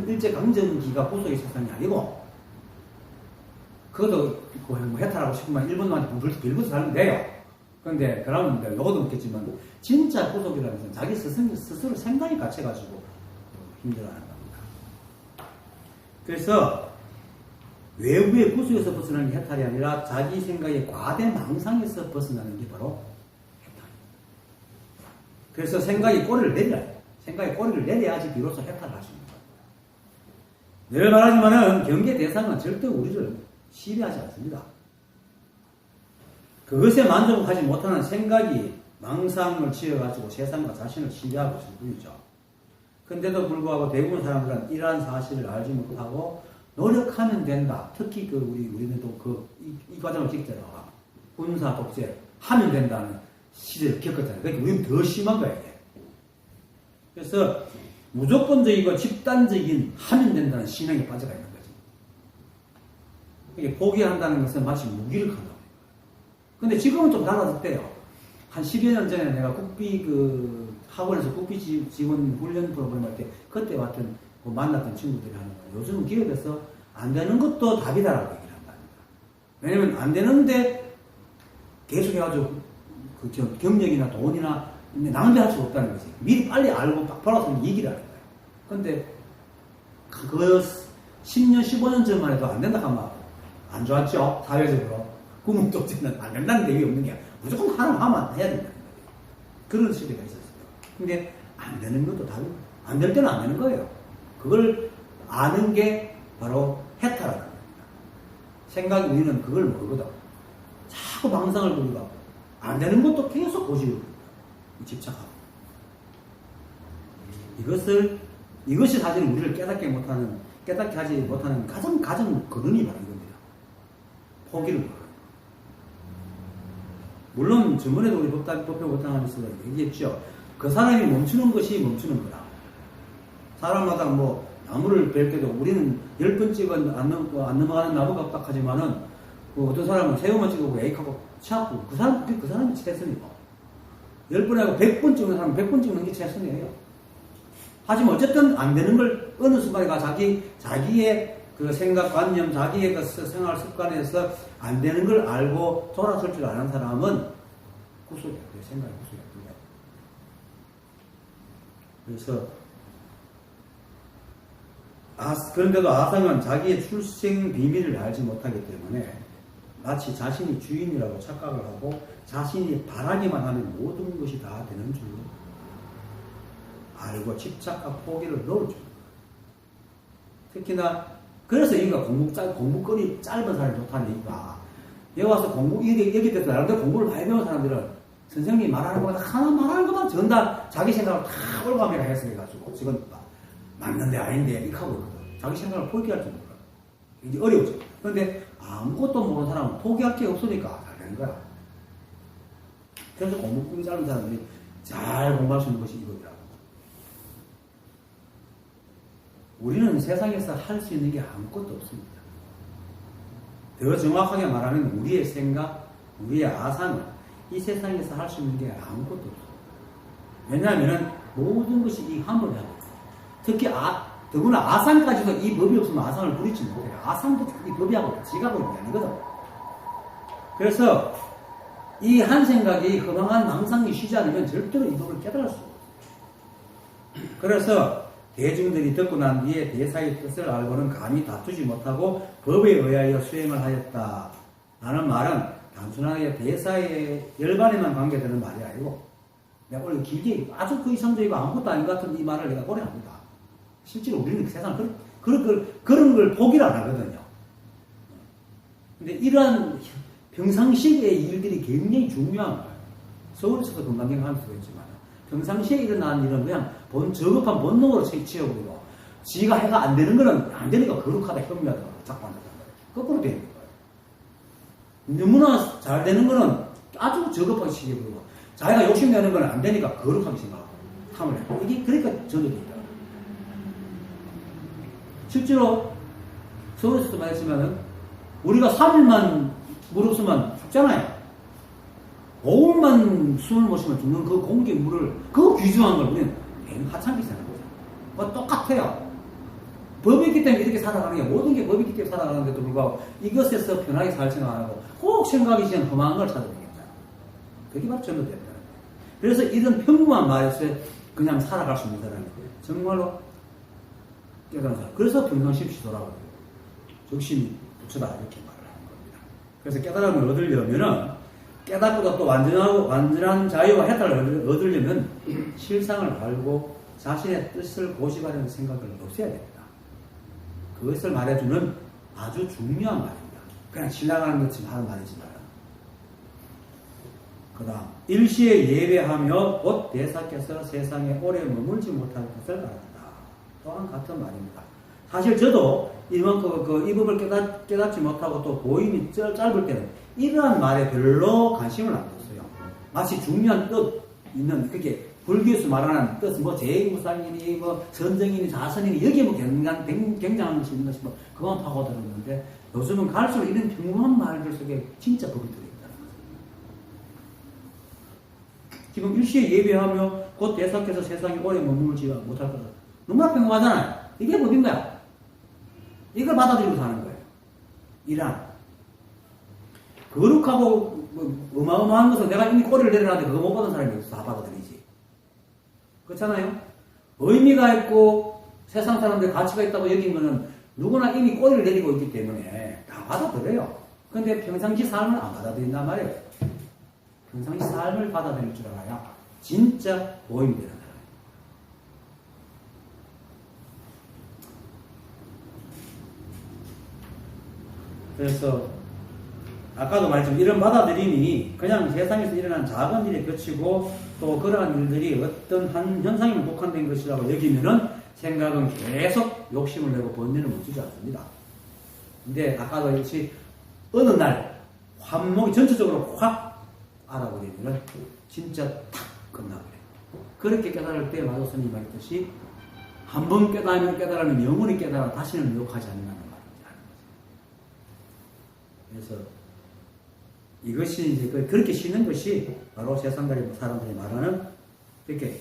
일제강점기가 구속의 세상이 아니고 그것도 해탈하고 싶으면 일본한테 빌부터 살면 돼요. 그런데 그러면 요거도 없겠지만 진짜 구속이라는 것은 자기 스스로 생각이 갇혀가지고 힘들어하는 겁니다. 그래서 외부의 구속에서 벗어나는 게 해탈이 아니라 자기 생각의 과대 망상에서 벗어나는 게 바로 해탈입니다. 그래서 생각의 꼬리를 내려야 돼요. 생각의 꼬리를 내려야지 비로소 해탈을 할 수 있는 겁니다. 늘 말하지만은 경계 대상은 절대 우리를 시비하지 않습니다. 그것에 만족하지 못하는 생각이 망상을 지어가지고 세상과 자신을 시비하고 있을 뿐이죠. 근데도 불구하고 대부분 사람들은 이러한 사실을 알지 못하고 노력하면 된다. 특히 우리는 또 이 과정을 찍잖아요. 군사 독재 하면 된다는 시대를 겪었잖아요. 그러니까 우리는 더 심한 거예요. 그래서 무조건적이고 집단적인 하면 된다는 신앙에 빠져가 있는 거지. 이게 포기한다는 것은 마치 무기력한다고. 근데 지금은 좀 달라졌대요. 한 10여 년 전에 내가 국비 학원에서 국비 지원 훈련 프로그램 할 때 그때 만났던 친구들이 하는 거예요. 요즘은 기업에서 안 되는 것도 답이다라고 얘기를 한답니다. 왜냐면 안 되는데 계속 해가지고 경력이나 돈이나 낭비할 수가 없다는 거지. 미리 빨리 알고 딱 벌어서 얘기를 하는 거예요. 근데 그 10년, 15년 전만 해도 안 된다 하면 안 좋았죠. 사회적으로. 구멍독재는 안 된다는 얘기 없는 게 무조건 하면 해야 된다는 거예요. 그런 시대가 있었어요. 근데 안 되는 것도 답이에요. 안 될 때는 안 되는 거예요. 그걸 아는 게 바로 해탈하는 겁니다. 생각이 우리는 그걸 모르거든. 자꾸 망상을 부리고 안 되는 것도 계속 고집을 부립니다. 집착하고. 이것이 사실 우리를 깨닫게 하지 못하는 가장 근원이 바로 이겁니다. 포기를 모르는 물론 저번에도 우리 법표 못하면서 얘기했죠. 그 사람이 멈추는 것이 멈추는 거다. 사람마다 뭐 나무를 벨 때도 우리는 10번 찍어 안 넘어가는 나무가 없다 하지만은 그 어떤 사람은 새우만 찍어보고 에이크하고 치아고 그 사람이 최선이고 10번 하고 100번 찍는 사람은 100번 찍는 게 최선이에요. 하지만 어쨌든 안 되는 걸 어느 순간에 자기의 그 생각관념, 자기의 그 생활 습관에서 안 되는 걸 알고 돌아설 줄 아는 사람은 구속이 안 돼요. 생각이 구속이 안 돼요. 그래서 그런데도 아상은 자기의 출생 비밀을 알지 못하기 때문에 마치 자신이 주인이라고 착각을 하고 자신이 바라기만 하면 모든 것이 다 되는 줄로 알고 집착과 포기를 넣을 줄. 특히나 그래서 여기가 공부거리 짧은 사람이 좋다는 얘기가 여기 와서 여기 돼서 나름대로 공부를 많이 배운 사람들은 선생님이 말하는 것마다 하나 말하는 것마다 전다 자기 생각을 다 올가매가 해석해가지고 지금 맞는데 아닌데 이렇게 하고 있거든. 자기 생각을 포기할 줄 몰라. 이제 어려우죠. 그런데 아무것도 모르는 사람은 포기할 게 없으니까 잘 되는 거야. 그래서 공부꾼이 짧은 사람들이 잘 공부할 수 있는 것이 이거더라고. 우리는 세상에서 할 수 있는 게 아무것도 없습니다. 더 정확하게 말하면 우리의 생각, 우리의 아상은 이 세상에서 할 수 있는 게 아무것도 없어요. 왜냐하면 모든 것이 이 함을 하고 있어요. 특히 더구나 아상까지도 이 법이 없으면 아상을 부리지 못해요. 아상도 이 법이 하고 지가 하고 있는 게 아니거든. 그래서 이 한 생각이 허망한 망상이 쉬지 않으면 절대로 이 법을 깨달을 수 없어요. 그래서 대중들이 듣고 난 뒤에 대사의 뜻을 알고는 감히 다투지 못하고 법에 의하여 수행을 하였다. 라는 말은 단순하게 대사의 열반에만 관계되는 말이 아니고 내가 오늘 길게 아주 그 이상적이고 아무것도 아닌 것 같은 이 말을 내가 고려합니다. 실제로 우리는 세상 그런 걸 포기를 안 하거든요. 근데 이러한 평상시의 일들이 굉장히 중요한 거예요. 서울에서도 건강경 하면서 그랬지만 평상시에 일어나는 일은 그냥 저급한 본능으로 채취해버리고 지가 해가 안 되는 거는 안 되니까 거룩하다 혐오하다 자꾸 한다는 거예요. 거꾸로 되는 거예요. 너무나 잘 되는 거는 아주 저급하게 취해버리고 자기가 욕심내는 건 안 되니까 거룩하게 생각하고 탐을 해요. 이게 그러니까 전염이 있다. 실제로 서울에서도 말했지만은 우리가 3일만 무릎쓰면 죽잖아요. 5일만 숨을 못 쉬면 죽는 그 공기 물을 그 귀중한 걸 우리는 하찮게 생각하는 거죠. 뭐 똑같아요. 법이 있기 때문에 이렇게 살아가는 게 모든 게 법이 있기 때문에 살아가는데도 불구하고 이것에서 편하게 살 생각 안 하고 꼭 생각이 시간 험한 걸 찾아내겠다. 그게 바로 전도됐다는 거예요. 그래서 이런 평범한 말에서 그냥 살아갈 수 있는 사람이 정말로 깨달은 사람. 그래서 평상심시도라고 적심이 부처다 이렇게 말을 하는 겁니다. 그래서 깨달음을 얻으려면은 깨닫고도 또 완전한 자유와 해탈을 얻으려면 실상을 알고 자신의 뜻을 고집하려는 생각을 없애야 됩니다. 그것을 말해주는 아주 중요한 말입니다. 그냥 지나가는 것처럼 하는 말이지만. 그 다음 일시에 예배하며 곧 대사께서 세상에 오래 머물지 못할 것을 알았다. 또한 같은 말입니다. 사실 저도 이만큼 이 법을 깨닫지 못하고 또 보임이 짧을 때는 이러한 말에 별로 관심을 안 뒀어요. 마치 중요한 뜻 있는 그게 불교에서 말하는 뜻, 뭐 제일무상이니 뭐 선정이니 자선이니 여기에 뭐 굉장한 것이 있는 것이 뭐 그만 파고들었는데 요즘은 갈수록 이런 평범한 말들 속에 진짜 법이 들어있다는 거예요. 지금 일시에 예배하며 곧 대사께서 세상에 오래 머물지 못할 거다. 너무나 평범하잖아요. 이게 법인 거야. 이걸 받아들이고 사는 거예요. 이란 거룩하고 뭐 어마어마한 것은 내가 이미 꼬리를 내려놨는데 그거 못 받은 사람이 없어. 다 받아들이지. 그렇잖아요. 의미가 있고 세상 사람들의 가치가 있다고 여긴 거는 누구나 이미 꼬리를 내리고 있기 때문에 다 받아들여요. 근데 평상시 삶을 안 받아들인단 말이에요. 평상시 삶을 받아들일 줄 알아야 진짜 보임이 되는 거예요. 그래서 아까도 말했지만 이런 받아들임이 그냥 세상에서 일어난 작은 일에 그치고 또 그러한 일들이 어떤 한 현상에 국한된 것이라고 여기면은 생각은 계속 욕심을 내고 번뇌를 멈추지 않습니다. 근데 아까도 역시 어느 날 환목이 전체적으로 확 알아버리면 진짜 탁 끝나버려요. 그렇게 깨달을 때 마도 스님이 말했듯이 한 번 깨달으면 깨달으면 영원히 깨달아 다시는 유혹하지 않는다는 말입니다. 그래서 이것이 이제 그렇게 쉬는 것이 바로 세상가리 사람들이 말하는 이렇게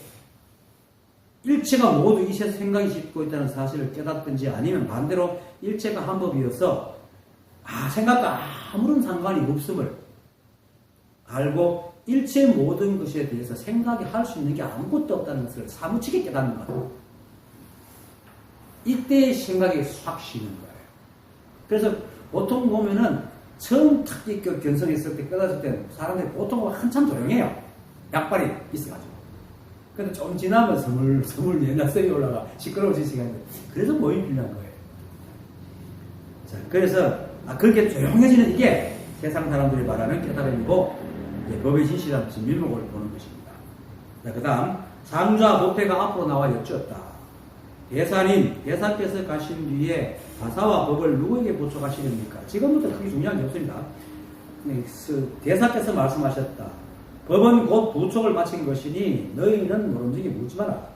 일체가 모두 이 생각이 싣고 있다는 사실을 깨닫든지 아니면 반대로 일체가 한 법이어서 생각과 아무런 상관이 없음을 알고 일체 모든 것에 대해서 생각이 할 수 있는 게 아무것도 없다는 것을 사무치게 깨닫는 거예요. 이때 생각이 확 쉬는 거예요. 그래서 보통 보면은 처음 탁 견성했을 때 깨달았을 때 사람들이 보통 한참 조용해요. 약발이 있어가지고. 근데 좀 지나면 스물 연락성이 올라가 시끄러워진 시간인데 그래서 모임이 필요한 거예요. 자, 그래서 그렇게 조용해지는 이게 세상 사람들이 말하는 깨달음이고 법의 진실한 진밀목을 보는 것입니다. 자, 그 다음 상좌 법회가 앞으로 나와 여쭈었다. 대사께서 가신 뒤에 가사와 법을 누구에게 보촉하시렵니까? 지금부터 크게 중요한 게 없습니다. 대사께서 말씀하셨다. 법은 곧 부촉을 마친 것이니 너희는 모름지기 묻지 마라.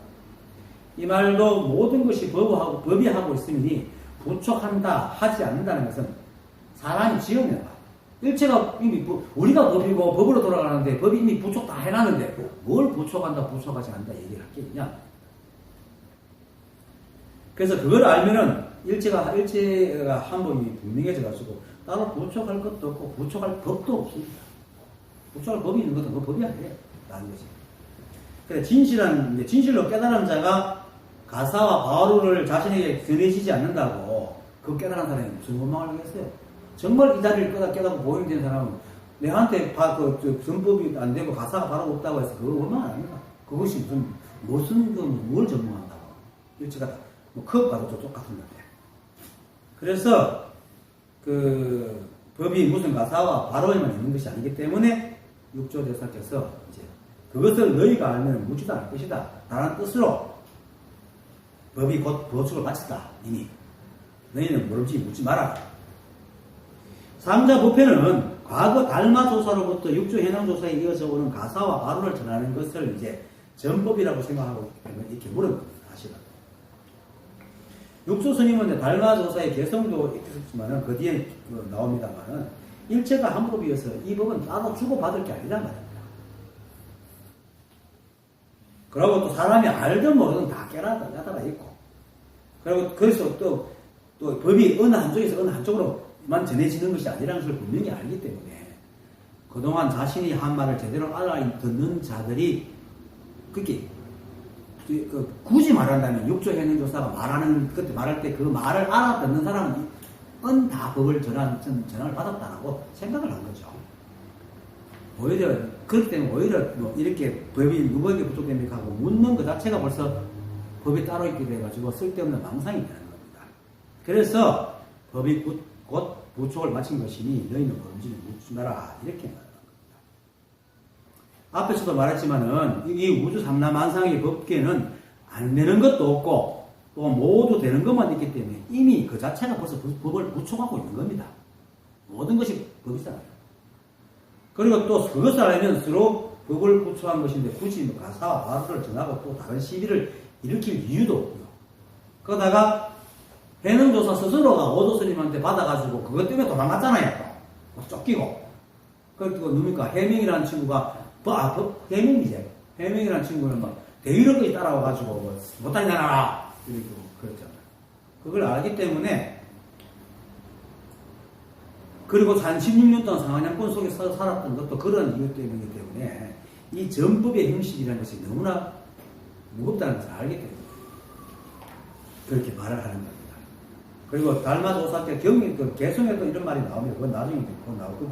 이 말도 모든 것이 법이 하고 있으니 부촉한다 하지 않는다는 것은 사람이 지으면 일체가 이미 우리가 법이고 법으로 돌아가는데 법이 이미 부촉 다 해놨는데 뭘 부촉한다 부촉하지 않는다 얘기를 할 게 있냐. 그래서 그걸 알면은 일체가 한 법이 분명해져가지고 따로 부촉할 것도 없고 부촉할 법도 없습니다. 부촉할 법이 있는 것도 그 법이 아니에요. 라는 거지. 그래, 진실로 깨달은 자가 가사와 바로를 자신에게 전해지지 않는다고 그 깨달은 사람이 무슨 원망을 하겠어요? 정말 이 자리를 깨닫고 보임된 사람은 내한테 전법이 안 되고 가사가 바로 없다고 해서 그걸 원망 안 합니다. 그것이 뭘 전문한다고. 일체가 컵 가도 똑같은 건데. 그래서 법이 무슨 가사와 바로에만 있는 것이 아니기 때문에 육조대사께서 이제 그것을 너희가 알면 묻지도 않을 것이다 라는 뜻으로 법이 곧 보촉을 마쳤다. 이미 너희는 모름지기 묻지 마라. 상자 법회는 과거 달마조사로부터 육조해낭조사에 이어져 오는 가사와 바로를 전하는 것을 이제 전법이라고 생각하고 있기 때문에 이렇게 물은 겁니다. 사실은. 육조스님은 달마조사의 개성도 있겠지만은 그 뒤에 나옵니다만은 일체가 한 법이어서 이 법은 따로 주고받을 게 아니란 말입니다. 그리고 또 사람이 알든 모르든 다 깨달아 있고 그리고 그래서 또 법이 어느 한쪽에서 어느 한쪽으로만 전해지는 것이 아니라는 것을 분명히 알기 때문에 그동안 자신이 한 말을 제대로 알아듣는 자들이 그게 굳이 말한다면 육조해능조사가 말할 때 그 말을 알아듣는 사람은 다 법을 전환을 받았다라고 생각을 한 거죠. 오히려 그렇기 때문에 오히려 이렇게 법이 누구에게 부족됩니까 하고 묻는 것 자체가 벌써 법이 따로 있게 돼가지고 쓸데없는 망상이 되는 겁니다. 그래서 법이 곧 부촉을 마친 것이니 너희는 모름지기 묻지 마라 이렇게 말하는 겁니다. 앞에서도 말했지만은 이 우주 삼라만상의 법계는 안 되는 것도 없고 또 모두 되는 것만 있기 때문에 이미 그 자체가 벌써 법을 부촉하고 있는 겁니다. 모든 것이 법이잖아요. 그리고 또 그것을 알면서로 법을 부촉한 것인데 굳이 가사와 바로를 전하고 또 다른 시비를 일으킬 이유도 없고요. 그러다가 해능조사 스스로가 오도스님한테 받아가지고 그것 때문에 도망갔잖아요. 쫓기고. 그리고 누굽니까? 해명이라는 친구가 해명이지. 해명이라는 친구는 막 대위력까지 따라와가지고 못하냐라 이러고 그랬잖아요. 그걸 알기 때문에 그리고 한 16년 동안 상한양권 속에 살았던 것도 그런 이유 때문이기 때문에 이 전법의 형식이라는 것이 너무나 무겁다는 것을 알기 때문에 그렇게 말을 하는 겁니다. 그리고 달마조사 때 개성에도 이런 말이 나오면 그건 나중에 나오고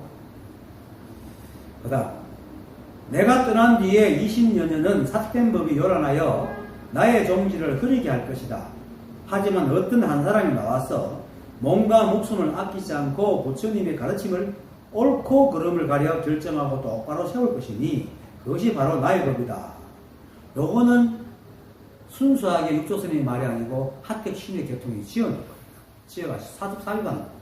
그 다음 내가 떠난 뒤에 20여 년은 삿된 법이 요란하여 나의 종지를 흐리게 할 것이다. 하지만 어떤 한 사람이 나와서 몸과 목숨을 아끼지 않고 부처님의 가르침을 옳고 그름을 가려 결정하고 똑바로 세울 것이니 그것이 바로 나의 법이다. 요거는 순수하게 육조스님의 말이 아니고 하택 신의 계통이 지어낸 겁니다. 지어가지고 사비하는 겁니다.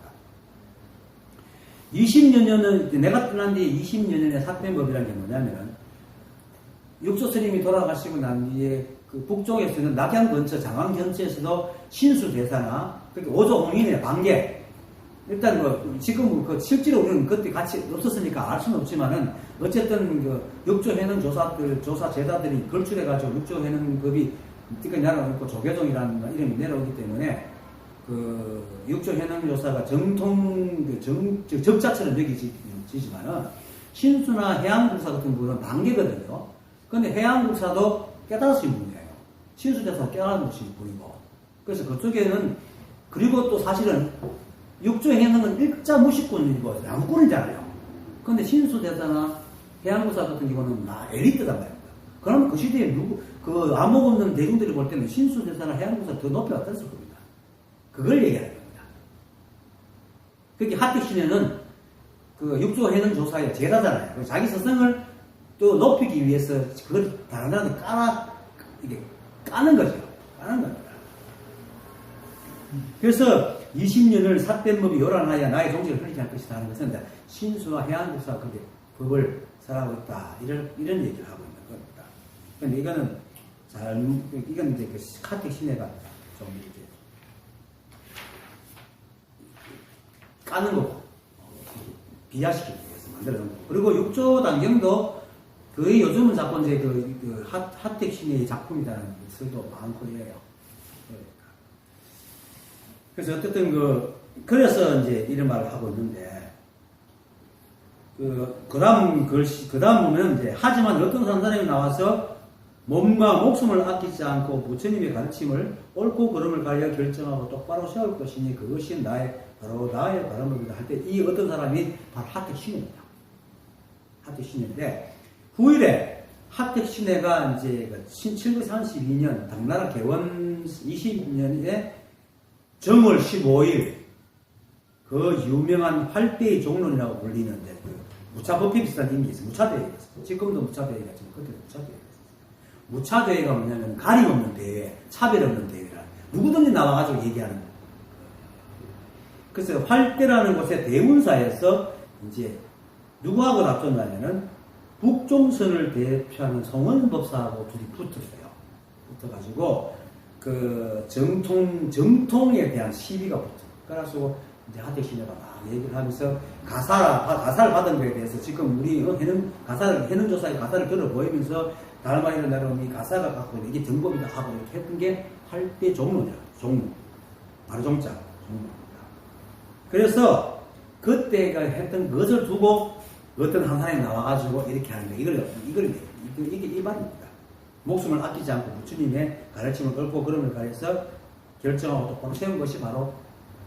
20여 년은, 내가 떠난 뒤에 20여 년의 사편법이라는 게 뭐냐면은, 육조 스님이 돌아가시고 난 뒤에 그 북쪽에서는 낙양 근처, 장황 근처에서도 신수대사나, 그렇게 오조홍인의 반계, 일단 뭐, 지금 그 실제로 우리는 그때 같이 없었으니까 알 수는 없지만은, 어쨌든 그 육조해능 조사 제자들이 걸출해가지고 육조해능법이 띠까 내려오고 조계종이라는 이름이 내려오기 때문에, 그 육조해능조사가 정통 적자처럼 여기지만은 신수나 해양국사 같은 경우는 반계거든요. 근데 해양국사도 깨달으신 분이에요. 신수대사 깨달으신 분이고. 그래서 그쪽에는, 그리고 또 사실은 육조해능은 일자 무식군이고 양꾼이잖아요. 근데 신수대사나 해양국사 같은 경우는 엘리트단 말입니다. 그러면 그 시대에 그 안목 없는 대중들이 볼 때는 신수대사나 해양국사 더 높이 왔을 겁니다. 그걸 얘기하는 겁니다. 그렇게 하택신에는 그 육조해능 조사의 제자잖아요. 자기 스승을 또 높이기 위해서 그걸 다른 사람한테 이게 까는 거죠. 까는 겁니다. 그래서 20년을 삿된 법이 요란하여 나의 종지를 흘리지 않을 것이다 하는 것은 신수와 해양국사 그게 법을 설하고 있다. 이런 얘기를 하고 있는 겁니다. 근데 이거는 이건 이제 그 카텍 신해가 좀 이렇게 까는 거고, 비하시키기 위해서 만들어 놓은 거고. 그리고 육조 단경도 거의 요즘은 자꾸 이제 그 하택 신의 작품이라는 설도 많고 이래요. 그래서 어쨌든 그래서 이제 이런 말을 하고 있는데, 그 다음 보면 이제, 하지만 어떤 사람이 나와서 몸과 목숨을 아끼지 않고 부처님의 가르침을 옳고 그름을 가려 결정하고 똑바로 세울 것이니 그것이 바로 나의 바람법이다 할 때, 이 어떤 사람이 바로 하택신입니다. 하택신인데, 후일에 하택신해가 이제 732년 당나라 개원 20년에 정월 15일 그 유명한 활대의 종론이라고 불리는데, 무차법회 비슷한 임기 있어요. 무차대회가 있어요. 지금도 무차대회가 있지만 그때도 무차대회가 있어요. 무차대회가 뭐냐면 가림 없는 대회, 차별 없는 대회라. 누구든지 나와가지고 얘기하는 거예요. 그래서 활대라는 곳에 대운사에서 이제 누구하고 다퉜냐면은 북종선을 대표하는 송원법사하고 둘이 붙었어요. 붙어가지고 그 정통에 대한 시비가 붙어요. 그래서 이제 하택신해가 막 얘기를 하면서 가사를 받은 거에 대해서 지금 우리 해능조사의 가사를 들어보이면서 달마이를 내려오면 이 가사가 갖고 있는 이게 정법이다 하고 이렇게 했던 게 활대 종론이라고. 종론. 바로 종자. 종론. 그래서 그때가 했던 것을 두고 어떤 한 사람이 나와가지고 이렇게 하는 거예요. 이게 이 말입니다. 목숨을 아끼지 않고 부처님의 가르침을 옳고 그름을 가려서 결정하고 똑바로 세운 것이 바로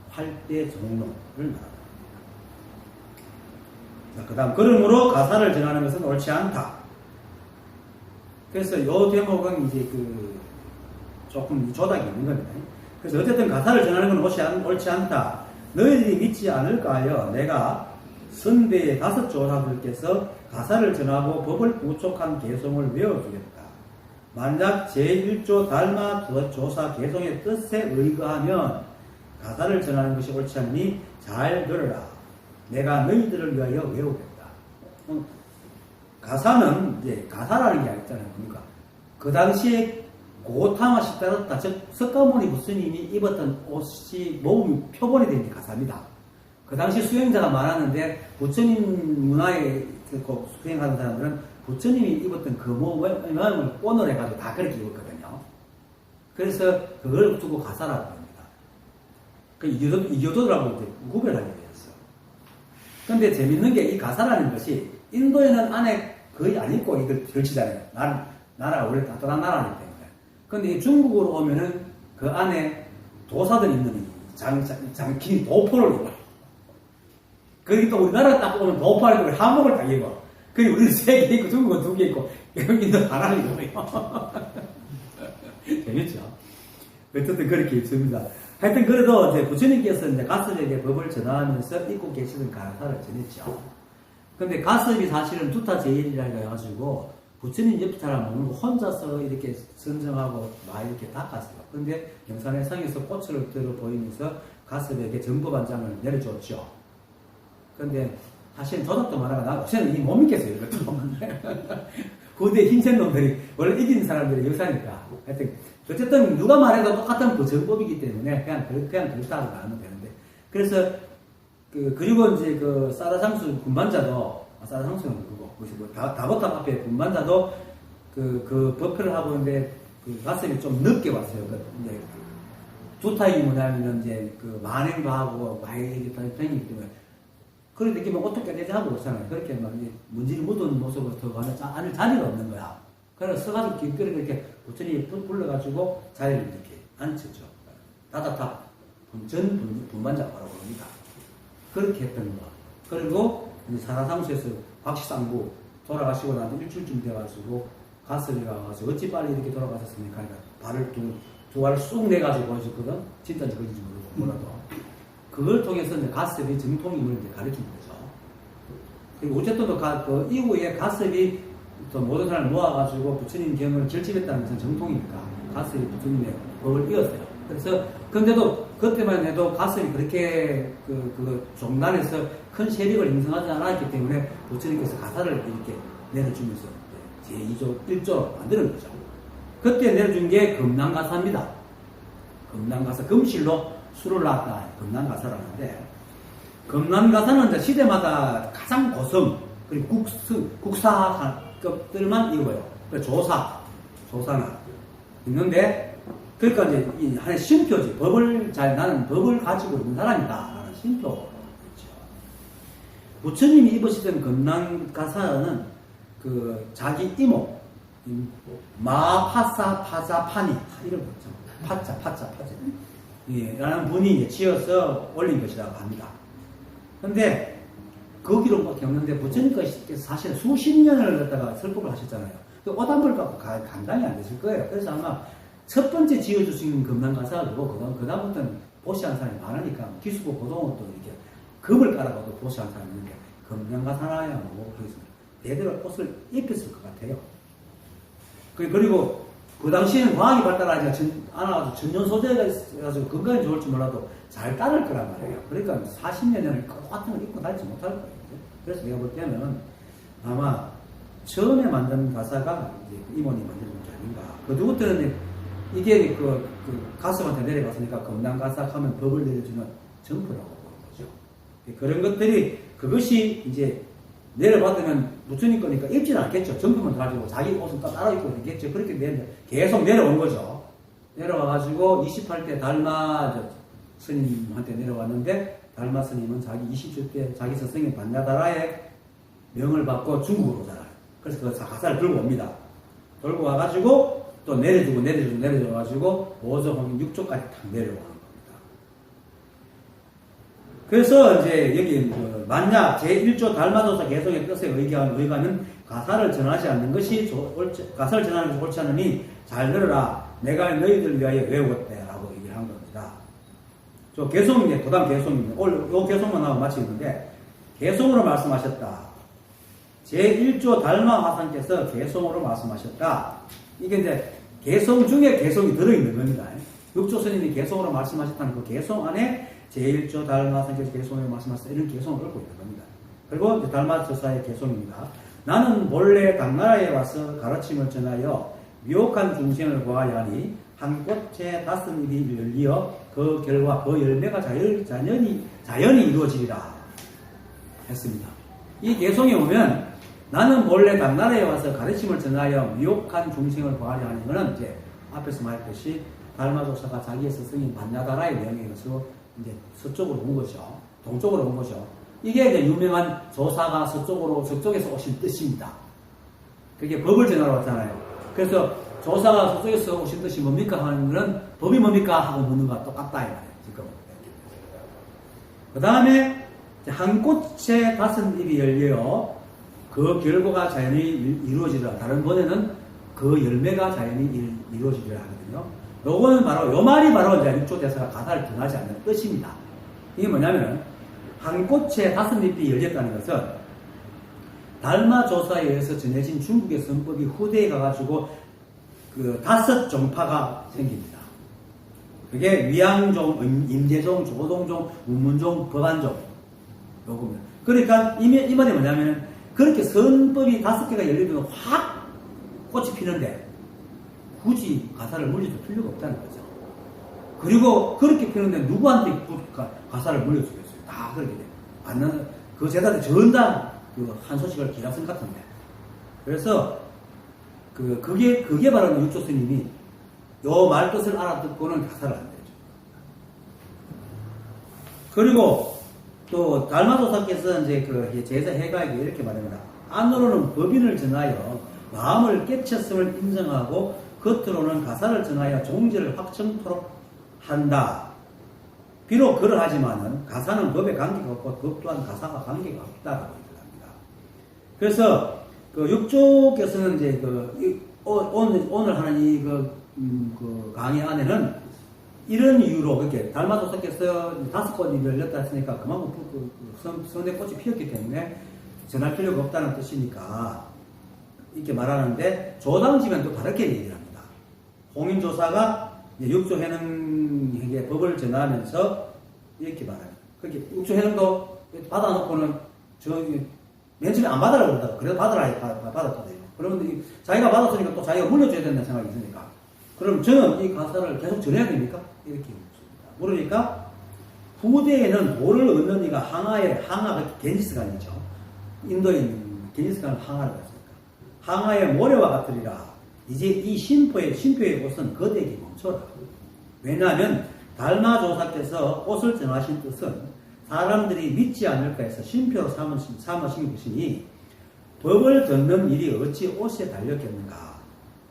활대 종론을 말합니다. 그 다음, 그러므로 가사를 전하는 것은 옳지 않다. 그래서 이 대목은 이제 조금 조작이 있는 겁니다. 그래서 어쨌든 가사를 전하는 건 옳지 않다. 너희들이 믿지 않을까 하여 내가 선배의 5 조사들께서 가사를 전하고 법을 부족한 개송을 외워주겠다. 만약 제1조 달마 조사 개송의 뜻에 의거하면 가사를 전하는 것이 옳지 않으니 잘 들으라. 내가 너희들을 위하여 외우겠다. 가사는 이제 가사라는 게 있잖아요. 그러니까 그 당시에 고타마 시타르타, 즉 석가모니 부스님이 입었던 옷이 몸이 표본이 된 게 가사입니다. 그 당시 수행자가 많았는데 부처님 문화에 수행하는 사람들은 부처님이 입었던 그 모양을 본을 해가지고 다 그렇게 입었거든요. 그래서 그걸 두고 가사라고 합니다. 그 이교도라고 구별하게 되었어요. 근데 재밌는 게 이 가사라는 것이 인도에는 안에 거의 안 입고 이걸 걸치잖아요. 나라가 원래 따뜻한 나라이기 때문에. 근데 중국으로 오면은 그 안에 도사들 입는 긴 도포를 입어요. 거기 또 우리나라 딱 오면 도포를 입고 한복을 딱 입어. 그게 우리는 3개 있고 중국은 2개 있고 여기도 하나를 입어요. 재밌죠? 어쨌든 그렇게 입습니다. 하여튼 그래도 이제 부처님께서 이제 가섭에게 법을 전하면서 입고 계시던 가사를 전했죠. 근데 가섭이 사실은 두타 제일이라 해가지고 부처님 옆에 사람 없는 거 혼자서 이렇게 선정하고 막 이렇게 닦았어요. 근데 경산의 상에서 꽃을 들어 보이면서 가섭에게 정법한장을 내려줬죠. 근데 사실 조작도 말하가 나 요새는 못 믿겠어요. 이것도. 후대 힘센 놈들이 원래 이기는 사람들이 역사니까. 하여튼 어쨌든 누가 말해도 똑같은 그 정법이기 때문에 그냥 그렇다고 말하면 되는데. 그래서 그리고 이제 그 사라상수 군반자도 사라상수는 그거 뭐 다보탑 앞에 군반자도 그 법회를 하고 있는데 그 가슴이 좀 늦게 왔어요. 이제 두 타입이 뭐냐면 이제 그 만행도 하고 많이 다니기 때문에. 그런 느낌은 어떻게 되지 하고 그렇잖아요. 그렇게 막 문지를 묻은 모습으로 들어가면 안을 자리가 없는 거야. 그래서 서가지고 길거리에 이렇게 부처님이 불러가지고 자리를 이렇게 앉혔죠. 다다탑 분반자라고 합니다. 그렇게 했던 거야. 그리고 이제 사라상수에서 박시상부 돌아가시고 나서 일주일쯤 돼가지고 가스리가 와서 어찌 빨리 이렇게 돌아가셨습니까? 그러니까 발을 두 발을 쑥 내가지고 보여줬거든. 진짜인지 거짓인지 몰라도. 그걸 통해서 이제 가습이 정통임을 이제 가르친 거죠. 그리고 어쨌든 그 이후에 가습이 또 모든 사람을 모아가지고 부처님 경을 결집했다는 것은 정통이니까 가습이 부처님의 법을 이었어요. 그래서 근데도 그때만 해도 가습이 그렇게 그 종단에서 큰 세력을 형성하지 않았기 때문에 부처님께서 가사를 이렇게 내려주면서 제2조 1조로 만드는 거죠. 그때 내려준 게 금난가사입니다. 금난가사 금실로 수를 놨다. 금난가사라는데, 금난가사는 이제 시대마다 가장 고성, 그리고 국사급들만 이루어요. 조사는 있는데, 그러니까 이제 하나의 신표지. 나는 법을 가지고 있는 사람이다. 라는 신표죠. 부처님이 입으시던 금난가사는 그 자기 이모, 마파사파자파니, 이런 거 있죠. 파자. 예, 라는 분이 이제 지어서 올린 것이라고 합니다. 근데, 거기로밖에 없는데, 부처님께서 사실 수십 년을 갖다가 설법을 하셨잖아요. 오단불 갖고 감당이 안 되실 거예요. 그래서 아마 첫 번째 지어주신 금난가사고, 그다음부터는 보시한 사람이 많으니까, 기수고 고동은 또 이렇게 금을 깔아가도 보시한 사람이 있는데, 금난가사나야 뭐, 그래서 대대로 옷을 입혔을 것 같아요. 그리고, 그 당시에는 과학이 발달하지 않아가지고 전년 소재가 있어가지고 건강에 좋을지 몰라도 잘 따를 거란 말이에요. 그러니까 40년 전에 똑같은 걸 입고 다니지 못할 거예요. 그래서 내가 볼 때는 아마 처음에 만든 가사가 이제 이모니 만든 게 아닌가. 그두부터는 이게 그 가슴한테 내려갔으니까 금난가사 하면 법을 내려주는 정표라고 보는 거죠. 그런 것들이 그것이 이제 내려받으면 부처님 거니까 입지는 않겠죠. 정품을 가지고 자기 옷을 따라 입고 있겠죠. 그렇게 계속 내려온 거죠. 내려와가지고 28대 달마 스님한테 내려왔는데, 달마 스님은 자기 27대 자기 스승인 반야다라의 명을 받고 중국으로 자라요. 그래서 그 가사를 들고 옵니다. 들고 와가지고 또 내려줘가지고 5조, 6조까지 탁 내려오는 겁니다. 그래서 이제 여기 만약 제1조 달마도사 개성의 뜻에 의거하는 가사를 전하지 않는 것이 가사를 전하는 것이 옳지 않으니 잘 들어라. 내가 너희들 위하여 외웠대라고 얘기를 한 겁니다. 저 개성인데 그다음 개성입니다. 오늘 요 개성만 하고 마치는데, 개성으로 말씀하셨다. 제1조 달마 화상께서 개성으로 말씀하셨다. 이게 이제 개성 중에 개성이 들어있는 겁니다. 육조 스님이 개성으로 말씀하셨다는 그 개성 안에 제1조 달마상께서 개성으로 말씀하셨다. 이런 개성을 갖고 있는 겁니다. 그리고 이제 달마조사의 개성입니다. 나는 본래 당나라에 와서 가르침을 전하여 미혹한 중생을 구하여 하니 한 꽃에 5입이 열리어 그 결과 그 열매가 자연히 이루어지리라 했습니다. 이 개성에 오면 나는 본래 당나라에 와서 가르침을 전하여 미혹한 중생을 구하려 하는 것은 이제 앞에서 말했듯이 달마조사가 자기의 스승인 반야다라의 명예에서 이제 서쪽으로 온 거죠. 동쪽으로 온 거죠. 이게 이제 유명한 조사가 서쪽에서 오신 뜻입니다. 그게 법을 전하러 왔잖아요. 그래서 조사가 서쪽에서 오신 뜻이 뭡니까 하는 거는 법이 뭡니까 하고 묻는 거와 똑같다 이 말이에요. 지금. 그 다음에 한 꽃에 5입이 열려요. 그 결과가 자연히 이루어지리라. 다른 번에는 그 열매가 자연히 이루어지리라 하거든요. 요거는 바로, 요 말이 바로 이제 육조 대사가 가사를 전하지 않는 뜻입니다. 이게 뭐냐면, 한 꽃에 5잎이 열렸다는 것은, 달마조사에 의해서 전해진 중국의 선법이 후대에 가가지고, 5 종파가 생깁니다. 그게 위양종, 임재종, 조동종, 운문종, 법안종. 요거면. 그러니까 이 말이 뭐냐면 그렇게 선법이 5개가 열리면 확 꽃이 피는데 굳이 가사를 물려줄 필요가 없다는 거죠. 그리고 그렇게 피는데 누구한테 가사를 물려주겠어요? 다 그렇게 돼. 맞는 그 제자들 전당 한 소식을 기라성 같은데. 그래서 그게 바로 육조 스님이 요 말 뜻을 알아듣고는 가사를 안 내죠. 그리고 또 달마도사께서 이제 그 제자 해가에게 이렇게 말합니다. 안으로는 법인을 정하여 마음을 깨쳤음을 인정하고 겉으로는 가사를 정하여 종지를 확정토록 한다. 비록 그러하지만은 가사는 법에 관계가 없고 법 또한 가사가 관계가 없다라고 얘기합니다. 그래서 그 육조께서는 이제 오늘 하는 그 강의 안에는 이런 이유로 그렇게 달마도사께서 5꽃이 열렸다 했으니까 그만큼 성대꽃이 피었기 때문에 전할 필요가 없다는 뜻이니까 이렇게 말하는데 조당지면 또 다르게 얘기를 합니다. 홍인조사가 육조해능에게 법을 전하면서 이렇게 말합니다. 그렇게 육조해능도 받아놓고는 맨 처음에 안 받으라고 그러다가 그래도 받았거든요. 그러면 자기가 받았으니까 또 자기가 물려줘야 된다는 생각이 있으니까 그럼 저는 이 가사를 계속 전해야 됩니까? 이렇게 묻습니다. 모르니까 후대에는 도를 얻는 이가 항아가 겐지스강이죠. 인도인 겐지스강을 항아라고 했으니까 항아의 모래와 같으리라. 이제 이 신표의 옷은 거대하게 멈춰라. 왜냐하면 달마조사께서 옷을 정하신 뜻은 사람들이 믿지 않을까 해서 신표로 삼으신 것이니 법을 듣는 일이 어찌 옷에 달렸겠는가.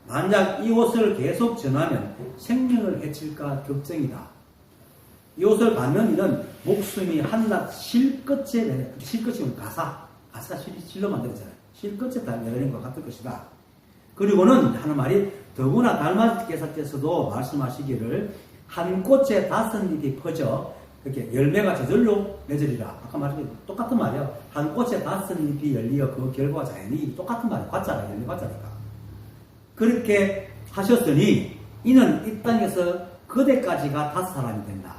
만약 이 옷을 계속 전하면 생명을 해칠까 걱정이다. 이 옷을 받는 이는 목숨이 한낱 실끝이면 가사가 실로 만들었잖아요. 실끝에 달려있는 것 같을 것이다. 그리고는 하는 말이 더구나 달마께서도 말씀하시기를 한 꽃에 5잎이 퍼져 이렇게 열매가 저절로 맺으리라. 아까 말했듯이 똑같은 말이에요. 한 꽃에 5잎이 열리어 그 결과가 자연히 똑같은 말이에요. 과자가 열매 과자니까. 그렇게 하셨으니 이는 이 땅에서 그대까지가 5사람이 된다.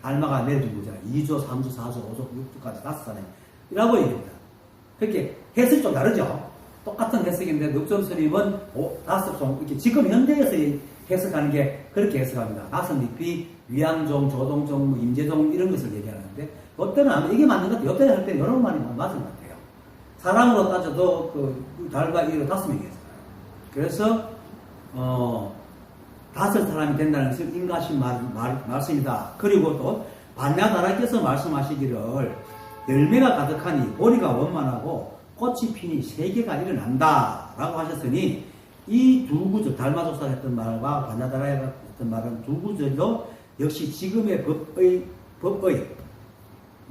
달마가 내려준 거잖아요. 2조, 3조, 4조, 5조, 6조까지 5사람이라고 얘기합니다. 그렇게 해석이 좀 다르죠. 똑같은 해석인데 늑점 스님은 5종 이렇게 지금 현대에서 해석하는 게 그렇게 해석합니다. 5잎이 위양종, 조동종, 임재종 이런 것을 얘기하는데 어때는 아마 이게 맞는 것 같아요. 어때는 할 때는 여러 말이 맞은 것 같아요. 사람으로 따져도 그 달과 이로 5명이 있어요. 그래서 5사람이 된다는 것을 인가하신 말씀이다. 그리고 또 반야다라께서 말씀하시기를 열매가 가득하니 보리가 원만하고 꽃이 피니 세계가 일어난다 라고 하셨으니 이 두 구절 달마조사 했던 말과 반야다라가 했던 말은 두 구절도 역시 지금의 법의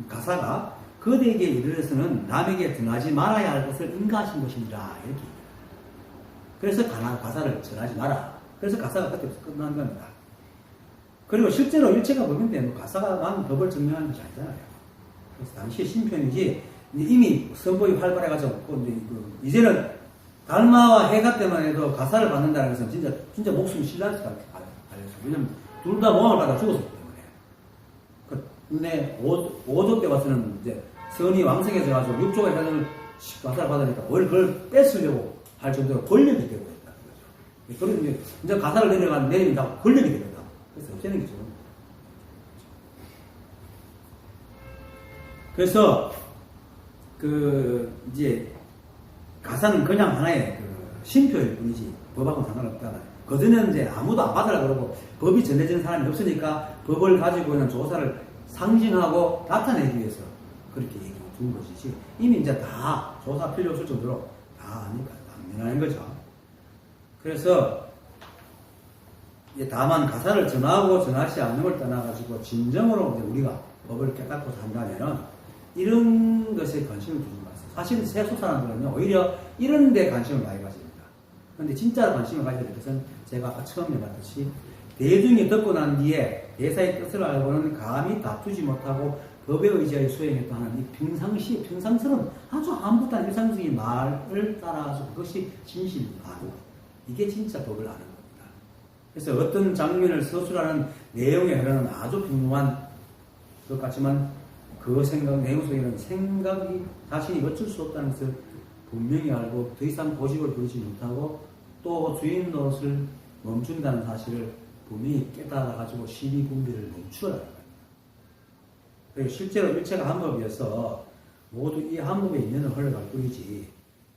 가사가 그대에게 이르러서는 남에게 등하지 말아야 할 것을 인가하신 것이니라 이렇게. 그래서 가사를 전하지 마라. 그래서 가사가 그때부터 끝난 겁니다. 그리고 실제로 일체가 법인데 뭐 가사가만 법을 증명하는 것이 아니잖아요. 그래서 당시의 신편이지 이미 선법이 활발해가지고 이제는 달마와 해가 때만 해도 가사를 받는다는 것은 진짜 목숨이 실날 수가 달렸어요. 왜냐면 둘 다 모함을 받아 죽었기 때문에. 근데 5조 때 와서는 이제 선이 왕성해져가지고 6조가 해가지고 가사를 받으니까 오히려 그걸 뺏으려고 할 정도로 권력이 되고 있다는 거죠. 그러면 이제 가사를 내리면 다 권력이 되거든. 그래서 없애는 거죠. 그래서 이제 가사는 그냥 하나의 신표일 뿐이지 법하고는 상관없다. 그전에는 이제 아무도 안 받으라 그러고 법이 전해지는 사람이 없으니까 법을 가지고 있는 조사를 상징하고 나타내기 위해서 그렇게 얘기해 준 것이지 이미 이제 다 조사 필요 없을 정도로 다 아니까 당연한 거죠. 그래서 이제 다만 가사를 전하고 전하지 않는 걸 떠나가지고 진정으로 이제 우리가 법을 깨닫고 산다면은 이런 것에 관심을 두지 마세요. 사실 세속 사람들은요 오히려 이런 데 관심을 많이 가집니다. 그런데 진짜 관심을 가져야 될 것은 제가 아까 처음에 말했듯이 대중이 듣고 난 뒤에 대사의 뜻을 알고는 감히 다투지 못하고 법에 의지하여 수행했다 하는 이 평상스러운 아주 아무것도 일상적인 말을 따라서 그것이 진실이고 이게 진짜 법을 아는 겁니다. 그래서 어떤 장면을 서술하는 내용에 흐르는 아주 평범한 것 같지만 그 생각, 내용 속에는 생각이 자신이 어쩔 수 없다는 것을 분명히 알고 더 이상 고집을 부리지 못하고 또 주인 노릇을 멈춘다는 사실을 분명히 깨달아가지고 시비분비를 멈추라는 거예요. 그리고 실제로 일체가 한 법이어서 모두 이 한 법에 인연을 흘러갈 뿐이지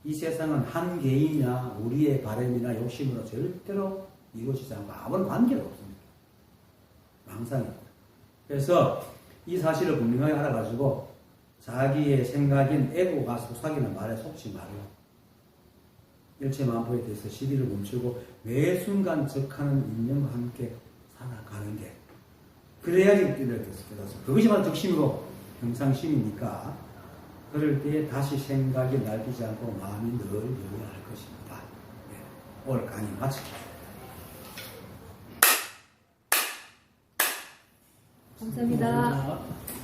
이 세상은 한 개인이나 우리의 바람이나 욕심으로 절대로 이루어지지 않고 아무런 관계가 없습니다. 망상입니다. 그래서 이 사실을 분명하게 알아가지고 자기의 생각인 에고가 속삭이는 말에 속지 말고 일체만포에 대해서 시비를 멈추고 매 순간 적하는 인연과 함께 살아가는 게 그래야지 깨달을 수 있어서 그것이 바로 적심으로 평상심이니까 그럴 때에 다시 생각이 날뛰지 않고 마음이 늘 여려야 할 것입니다. 네, 오늘 강의 마치겠습니다. 감사합니다. 감사합니다.